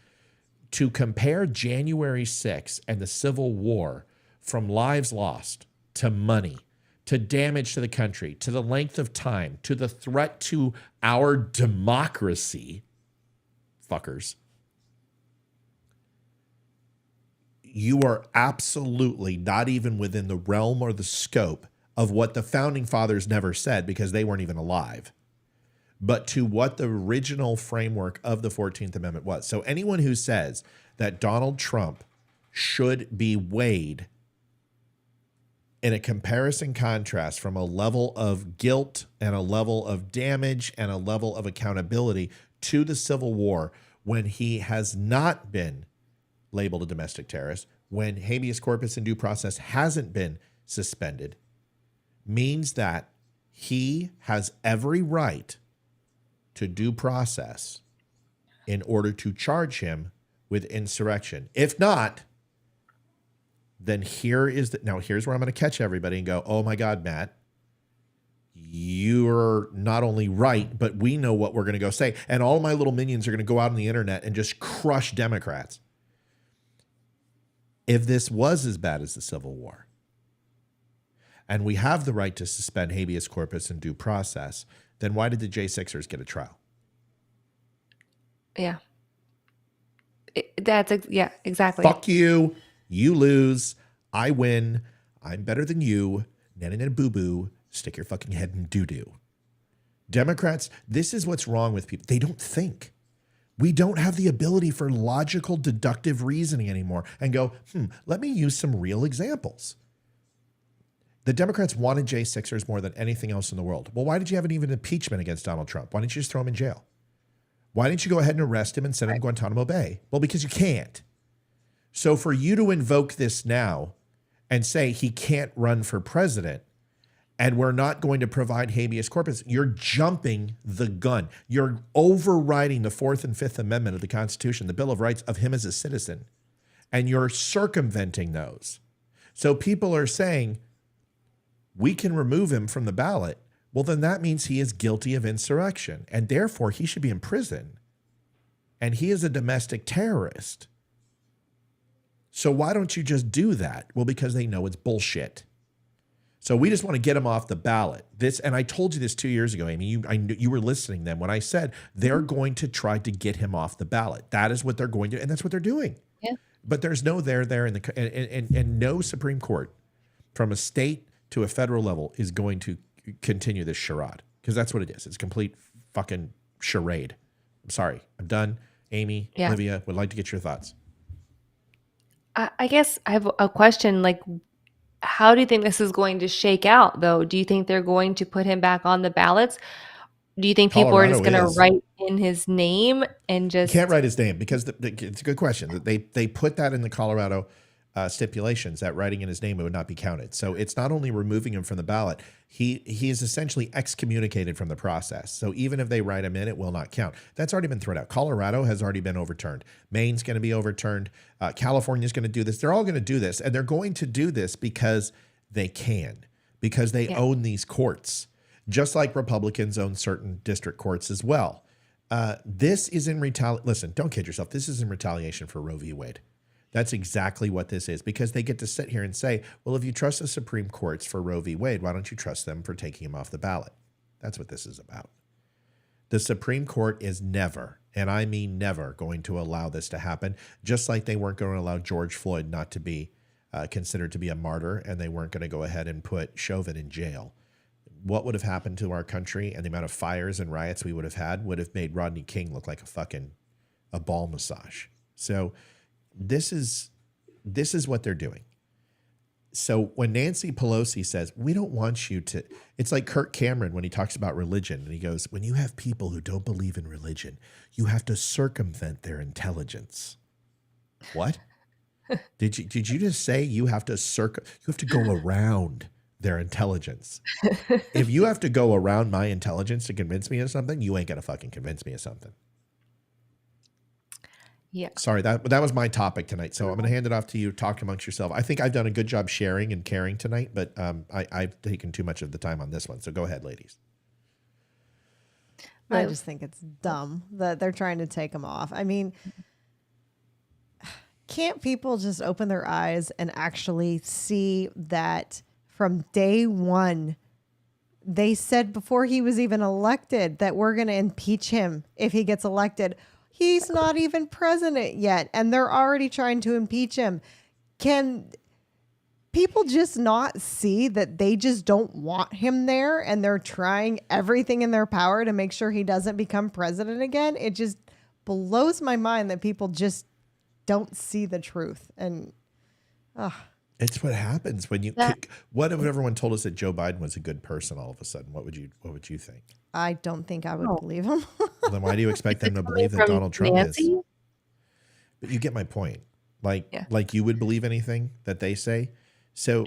To compare January 6th and the Civil War from lives lost to money, to damage to the country, to the length of time, to the threat to our democracy, fuckers, you are absolutely not even within the realm or the scope of what the founding fathers never said because they weren't even alive, but to what the original framework of the 14th Amendment was. So anyone who says that Donald Trump should be weighed in a comparison contrast from a level of guilt and a level of damage and a level of accountability to the Civil War when he has not been labeled a domestic terrorist, when habeas corpus and due process hasn't been suspended, means that he has every right to due process in order to charge him with insurrection. If not, then here's where I'm going to catch everybody and go, oh my God, Matt, you're not only right, but we know what we're going to go say. And all my little minions are going to go out on the internet and just crush Democrats. If this was as bad as the Civil War, and we have the right to suspend habeas corpus and due process, then why did the J6ers get a trial? Yeah. Yeah, exactly. Fuck you. You lose. I win. I'm better than you. Nana boo boo. Stick your fucking head in doo doo. Democrats, this is what's wrong with people. They don't think. We don't have the ability for logical, deductive reasoning anymore and go, let me use some real examples. The Democrats wanted J6ers more than anything else in the world. Well, why did you have an even impeachment against Donald Trump? Why didn't you just throw him in jail? Why didn't you go ahead and arrest him and send him to Guantanamo Bay? Well, because you can't. So for you to invoke this now and say he can't run for president and we're not going to provide habeas corpus, you're jumping the gun. You're overriding the 4th and 5th Amendment of the Constitution, the Bill of Rights of him as a citizen, and you're circumventing those. So people are saying, we can remove him from the ballot. Well, then that means he is guilty of insurrection, and therefore he should be in prison. And he is a domestic terrorist. So why don't you just do that? Well, because they know it's bullshit. So we just want to get him off the ballot. And I told you this 2 years ago, Amy. You were listening then when I said they're going to try to get him off the ballot. That is what they're going to, and that's what they're doing. Yeah. But there's no there and no Supreme Court from a state to a federal level is going to continue this charade, because that's what it is. It's a complete fucking charade. I'm sorry. I'm done. Amy, Olivia, would like to get your thoughts. I guess I have a question. Like, how do you think this is going to shake out, though? Do you think they're going to put him back on the ballots? Do you think people are just going to write in his name and just... You can't write his name because it's a good question. They put that in the Colorado stipulations that writing in his name would not be counted. So it's not only removing him from the ballot, he is essentially excommunicated from the process. So even if they write him in, it will not count. That's already been thrown out. Colorado has already been overturned. Maine's going to be overturned. California's going to do this. They're all going to do this. And they're going to do this because they can, because they own these courts, just like Republicans own certain district courts as well. This is in retaliation. Listen, don't kid yourself. This is in retaliation for Roe v. Wade. That's exactly what this is, because they get to sit here and say, well, if you trust the Supreme Courts for Roe v. Wade, why don't you trust them for taking him off the ballot? That's what this is about. The Supreme Court is never, and I mean never, going to allow this to happen, just like they weren't going to allow George Floyd not to be considered to be a martyr, and they weren't going to go ahead and put Chauvin in jail. What would have happened to our country and the amount of fires and riots we would have had would have made Rodney King look like a ball massage. So this is what they're doing. So when Nancy Pelosi says, we don't want you to, it's like Kirk Cameron when he talks about religion, and he goes, when you have people who don't believe in religion, you have to circumvent their intelligence. What? Did you just say you have to go around their intelligence? If you have to go around my intelligence to convince me of something, you ain't gonna fucking convince me of something. Yeah. Sorry, that was my topic tonight. So I'm going to hand it off to you. Talk amongst yourself. I think I've done a good job sharing and caring tonight, but I've taken too much of the time on this one. So go ahead, ladies. I just think it's dumb that they're trying to take him off. I mean, can't people just open their eyes and actually see that from day one, they said before he was even elected that we're going to impeach him if he gets elected. He's not even president yet, and they're already trying to impeach him. Can people just not see that they just don't want him there, and they're trying everything in their power to make sure he doesn't become president again? It just blows my mind that people just don't see the truth. And it's what happens when you what if everyone told us that Joe Biden was a good person all of a sudden? What would you think? I don't think I would believe him. Well, then why do you expect them to believe that Donald Trump is? But you get my point. Like you would believe anything that they say. So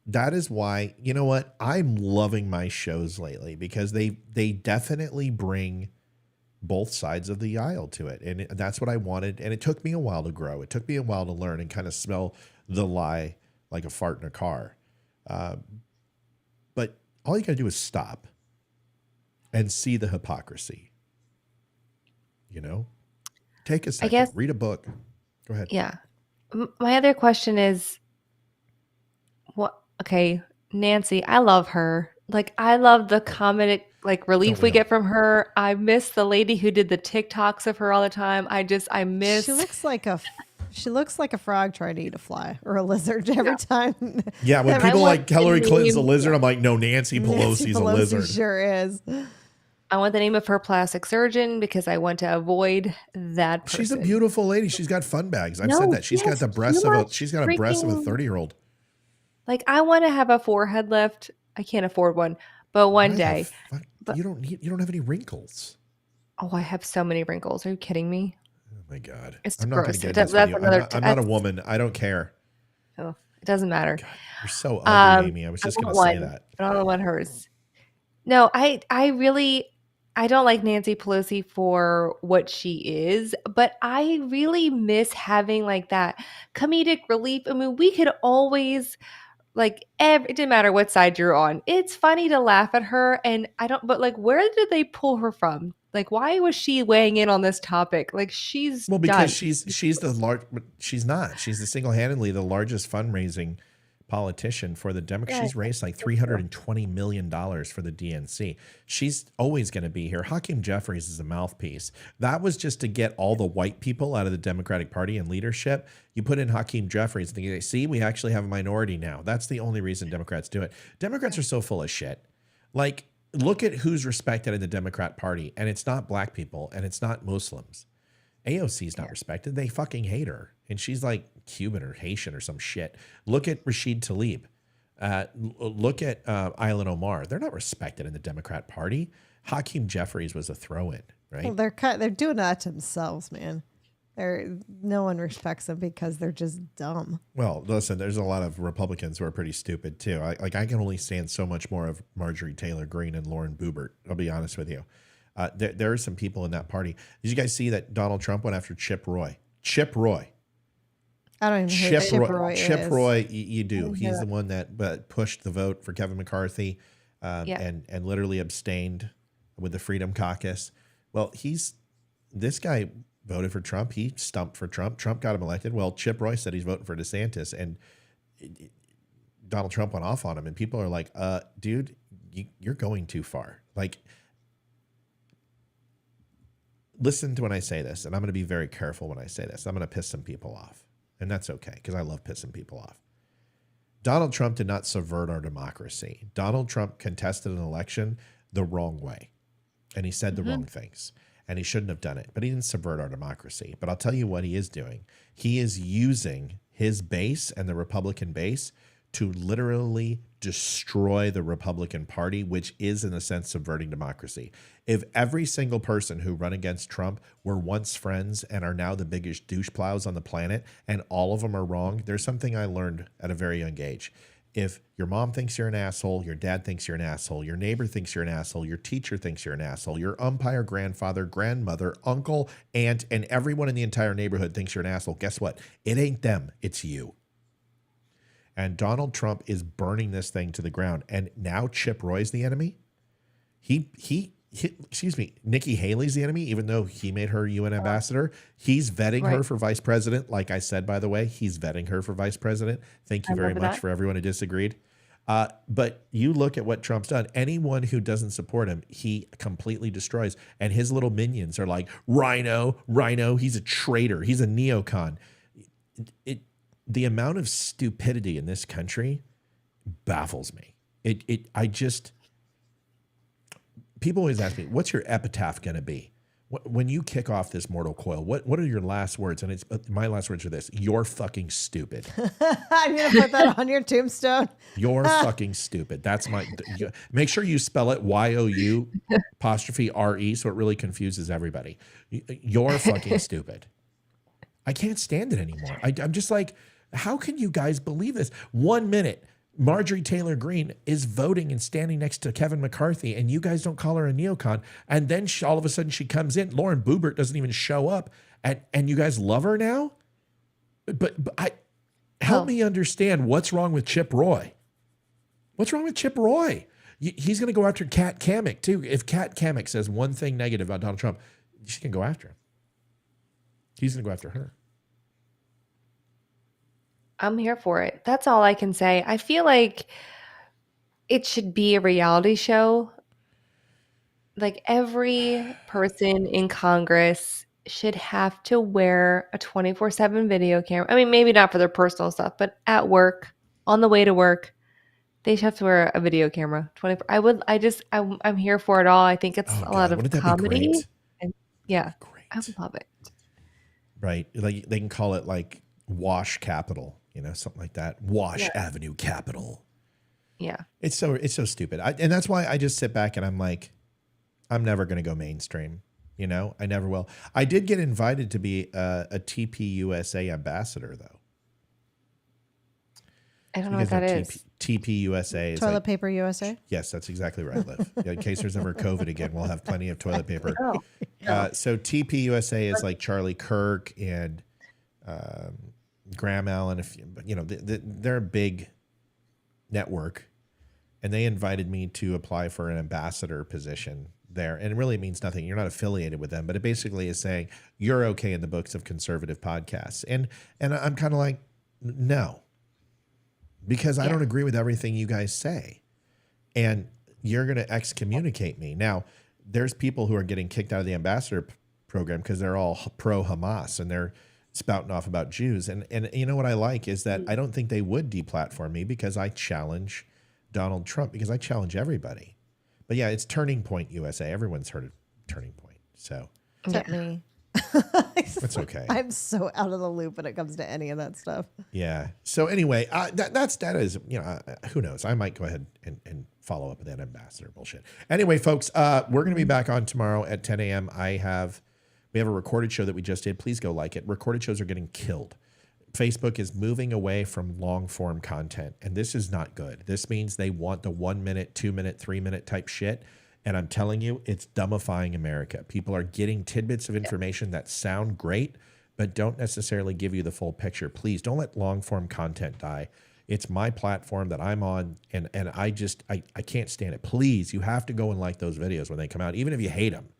that is why, you know what? I'm loving my shows lately, because they definitely bring both sides of the aisle to it. And that's what I wanted. And it took me a while to grow. It took me a while to learn and kind of smell the lie like a fart in a car. But all you got to do is stop and see the hypocrisy. You know, take a second, read a book. Go ahead. Yeah. My other question is, okay, Nancy, I love her. Like, I love the comedic relief we get from her. I miss the lady who did the TikToks of her all the time. I miss. She looks like a frog trying to eat a fly or a lizard every time. Yeah, when people like Hillary Clinton's a lizard, I'm like, no, Nancy Pelosi's a lizard. Sure is. I want the name of her plastic surgeon because I want to avoid that person. She's a beautiful lady. She's got fun bags. I've said that. She's got the breasts of a 30-year-old. Like, I want to have a forehead lift. I can't afford one, but one day. You don't have any wrinkles. Oh, I have so many wrinkles. Are you kidding me? Oh my God. It's I'm gross. not going to get into this. I'm not a woman. I don't care. Oh, it doesn't matter. God, you're so ugly, Amy. I was just going to say that. I don't want hers. No, I don't like Nancy Pelosi for what she is, but I really miss having like that comedic relief. I mean, we could always it didn't matter what side you're on. It's funny to laugh at her, and but where did they pull her from? Like, why was she weighing in on this topic? Like, she's because she's single-handedly the largest fundraising politician for the Democrats. She's raised like $320 million for the DNC. She's always going to be here. Hakeem Jeffries is a mouthpiece. That was just to get all the white people out of the Democratic Party and leadership. You put in Hakeem Jeffries and you see, we actually have a minority now. That's the only reason Democrats do it. Democrats are so full of shit. Like, look at who's respected in the Democrat Party, and it's not black people and it's not Muslims. AOC is not respected. They fucking hate her. And she's like Cuban or Haitian or some shit. Look at Rashid Tlaib. Look at Ilhan Omar. They're not respected in the Democrat Party. Hakeem Jeffries was a throw-in, right? Well, they're doing that to themselves, man. No one respects them because they're just dumb. Well, listen, there's a lot of Republicans who are pretty stupid too. I can only stand so much more of Marjorie Taylor Greene and Lauren Boebert. I'll be honest with you. There are some people in that party. Did you guys see that Donald Trump went after Chip Roy? Chip Roy. I don't even know who Chip Roy is. Chip Roy, you do. He's the one that pushed the vote for Kevin McCarthy and literally abstained with the Freedom Caucus. Well, this guy voted for Trump. He stumped for Trump. Trump got him elected. Well, Chip Roy said he's voting for DeSantis, and Donald Trump went off on him. And people are like, dude, you're going too far. Like, listen to when I say this, and I'm going to be very careful when I say this. I'm going to piss some people off, and that's okay because I love pissing people off. Donald Trump did not subvert our democracy. Donald Trump contested an election the wrong way, and he said the wrong things, and he shouldn't have done it, but he didn't subvert our democracy. But I'll tell you what he is doing. He is using his base and the Republican base to literally destroy the Republican Party, which is, in a sense, subverting democracy. If every single person who run against Trump were once friends and are now the biggest douche plows on the planet, and all of them are wrong, there's something I learned at a very young age. If your mom thinks you're an asshole, your dad thinks you're an asshole, your neighbor thinks you're an asshole, your teacher thinks you're an asshole, your umpire, grandfather, grandmother, uncle, aunt, and everyone in the entire neighborhood thinks you're an asshole, guess what? It ain't them, it's you. And Donald Trump is burning this thing to the ground. And now Chip Roy's the enemy. Nikki Haley's the enemy, even though he made her UN ambassador. He's vetting her for vice president. Like I said, by the way, he's vetting her for vice president. Thank you very much for everyone who disagreed. But you look at what Trump's done. Anyone who doesn't support him, he completely destroys. And his little minions are like, Rhino, he's a traitor. He's a neocon. The amount of stupidity in this country baffles me. People always ask me, what's your epitaph going to be? When you kick off this mortal coil, what are your last words? And my last words are this: you're fucking stupid. I'm going to put that on your tombstone. You're fucking stupid. That's make sure you spell it YOU''RE so it really confuses everybody. You're fucking stupid. I can't stand it anymore. I'm just like, how can you guys believe this? 1 minute, Marjorie Taylor Greene is voting and standing next to Kevin McCarthy, and you guys don't call her a neocon. And then all of a sudden she comes in. Lauren Boebert doesn't even show up, and you guys love her now. But help me understand what's wrong with Chip Roy. What's wrong with Chip Roy? He's going to go after Kat Kammick too. If Kat Kammick says one thing negative about Donald Trump, she's going to go after him. He's going to go after her. I'm here for it. That's all I can say. I feel like it should be a reality show. Like every person in Congress should have to wear a 24/7 video camera. I mean, maybe not for their personal stuff, but at work, on the way to work, they should have to wear a video camera. 24. I'm here for it all. I think it's a lot of comedy. And yeah, I would love it. Right. Like they can call it like Wash Capital, something like that. Wash Avenue Capital. Yeah. It's so stupid. And that's why I just sit back and I'm like, I'm never going to go mainstream. I never will. I did get invited to be a TPUSA ambassador, though. I don't know what that is. TPUSA is Toilet Paper USA? Yes, that's exactly where I live. In case there's ever COVID again, we'll have plenty of toilet paper. So TPUSA is like Charlie Kirk and Graham Allen. They're a big network, and they invited me to apply for an ambassador position there. And it really means nothing. You're not affiliated with them, but it basically is saying you're okay in the books of conservative podcasts. And I'm kind of like, no, because I don't agree with everything you guys say. And you're going to excommunicate me. Now, there's people who are getting kicked out of the ambassador program because they're all pro-Hamas and they're spouting off about Jews. And you know what I like is that I don't think they would deplatform me because I challenge Donald Trump, because I challenge everybody. But yeah, it's Turning Point USA. Everyone's heard of Turning Point. So Except me. That's okay. I'm so out of the loop when it comes to any of that stuff. Yeah. So anyway, that is, who knows? I might go ahead and follow up with that ambassador bullshit. Anyway, folks, we're going to be back on tomorrow at 10 a.m. We have a recorded show that we just did. Please go like it. Recorded shows are getting killed. Facebook is moving away from long form content, and this is not good. This means they want the 1 minute, 2 minute, 3 minute type shit. And I'm telling you, it's dumbifying America. People are getting tidbits of information that sound great, but don't necessarily give you the full picture. Please don't let long form content die. It's my platform that I'm on, and I can't stand it. Please, you have to go and like those videos when they come out, even if you hate them.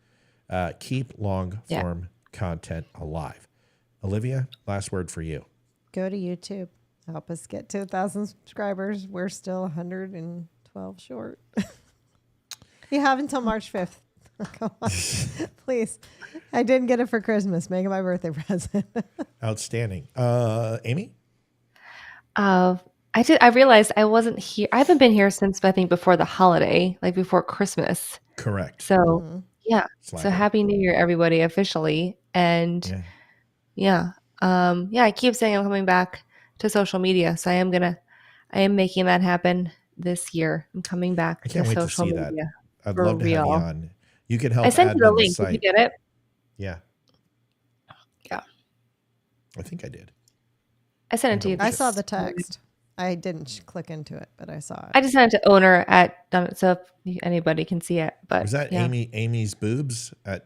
Keep long form content alive. Olivia, last word for you. Go to YouTube. Help us get to 1,000 subscribers. We're still 112 short. You have until March 5th. Come on. Please. I didn't get it for Christmas. Make it my birthday present. Outstanding. Amy? I realized I wasn't here. I haven't been here since, I think, before the holiday, like before Christmas. Correct. So, yeah. So happy New Year, everybody, officially. And I keep saying I'm coming back to social media. So I am making that happen this year. I'm coming back I can't to wait social to see media. that. I'd love to have you on. You could help. I sent you the admin link. Did you get it? Yeah. Yeah. I think I did. I sent it to you. I saw the text. I didn't click into it, but I saw it. I just sent it to owner at Dun, so if anybody can see it. But was that Amy's boobs at?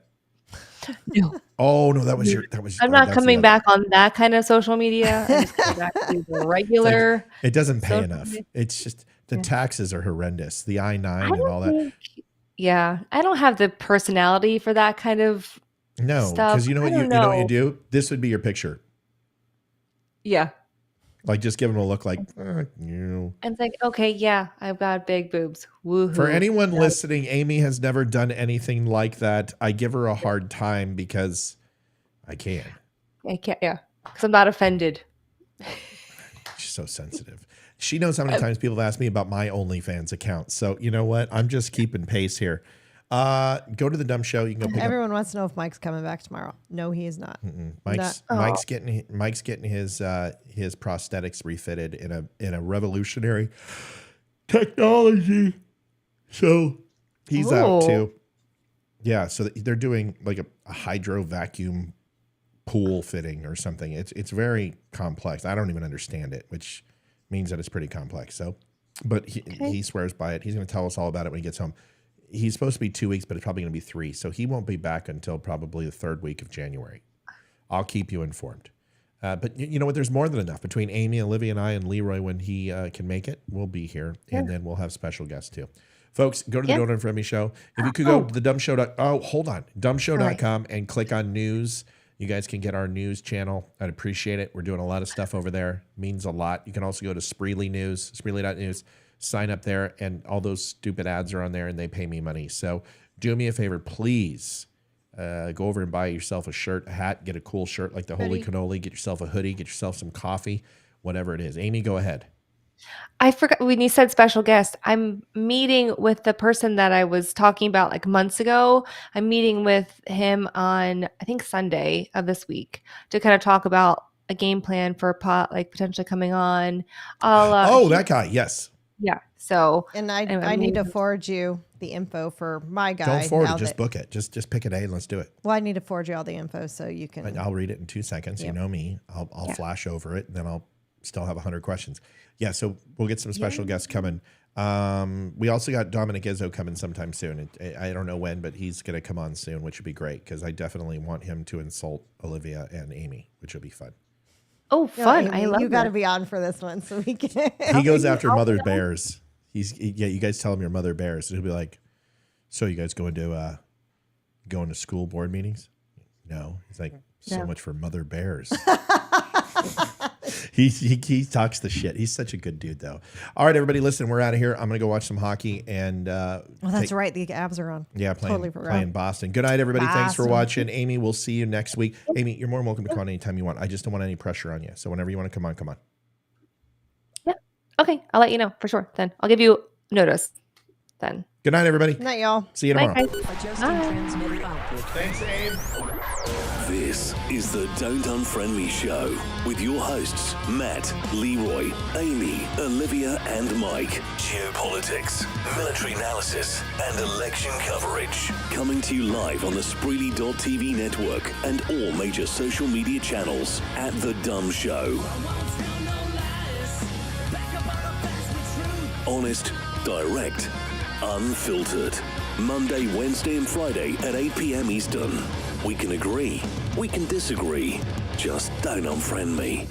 No. Oh no, that was your. I'm not coming back on that kind of social media. I'm just coming back to the regular. It doesn't pay enough. It's just the taxes are horrendous. The I-9 and all that. Yeah, I don't have the personality for that kind of No, because you know what you do? This would be your picture. Yeah. Like just give them a look like you. And it's like, okay, yeah, I've got big boobs. Woohoo. For anyone listening, Amy has never done anything like that. I give her a hard time because I can. I can't, because I'm not offended. She's so sensitive. She knows how many times people have asked me about my OnlyFans account. So you know what? I'm just keeping pace here. Go to the Dumb Show. You can go pick Everyone wants to know if Mike's coming back tomorrow. No, he is not. Mike's getting his prosthetics refitted in a revolutionary technology. So he's out too. Yeah, so they're doing like a hydro vacuum pool fitting or something. It's very complex. I don't even understand it, which means that it's pretty complex. So But he swears by it. He's going to tell us all about it when he gets home. He's supposed to be 2 weeks, but it's probably going to be 3. So he won't be back until probably the 3rd week of January. I'll keep you informed. But you know what? There's more than enough. Between Amy, Olivia, and I, and Leroy, when he can make it, we'll be here. Yeah. And then we'll have special guests too. Folks, go to the Don't Unfriend Me show. If you could go to the dumbshow.com and click on news. You guys can get our news channel. I'd appreciate it. We're doing a lot of stuff over there. It means a lot. You can also go to Spreely News, Spreely.news, sign up there, and all those stupid ads are on there, and they pay me money. So do me a favor, please. Go over and buy yourself a shirt, a hat, get a cool shirt like the Holy Cannoli, get yourself a hoodie, get yourself some coffee, whatever it is. Amy, go ahead. I forgot when you said special guest, I'm meeting with the person that I was talking about like months ago. I'm meeting with him on, I think, Sunday of this week to kind of talk about a game plan for pot, like potentially coming on. That guy. Yes. Yeah. So, and I need to forward you the info for my guy. Don't forward it. Just book it. Just pick a day and let's do it. Well, I need to forward you all the info so you can. And I'll read it in 2 seconds. Yep. You know me. I'll flash over it, and then I'll still have 100 questions. Yeah, so we'll get some special guests coming. We also got Dominic Izzo coming sometime soon. I don't know when, but he's going to come on soon, which would be great because I definitely want him to insult Olivia and Amy, which will be fun. Oh, fun. Amy, I love you got to be on for this one so we can. He goes after mother bears. You guys tell him you're mother bears. And he'll be like, so you guys going to school board meetings? No. He's like, so much for mother bears. He talks the shit. He's such a good dude, though. All right, everybody, listen, we're out of here. I'm going to go watch some hockey. And well, that's right. The Avs are on. Yeah, playing Boston. Good night, everybody. Boston. Thanks for watching. Amy, we'll see you next week. Amy, you're more than welcome to come on anytime you want. I just don't want any pressure on you. So whenever you want to come on, come on. Yeah. Okay. I'll let you know for sure. Then I'll give you notice then. Good night, everybody. Good night, y'all. See you tomorrow. Thanks, Abe. This is the Don't Unfriend Me show with your hosts, Matt, Leroy, Amy, Olivia, and Mike. Geopolitics, military analysis, and election coverage. Coming to you live on the Spreely.tv network and all major social media channels at The DUM Show. Honest, direct, unfiltered. Monday, Wednesday, and Friday at 8 p.m. Eastern. We can agree, we can disagree. Just don't unfriend me.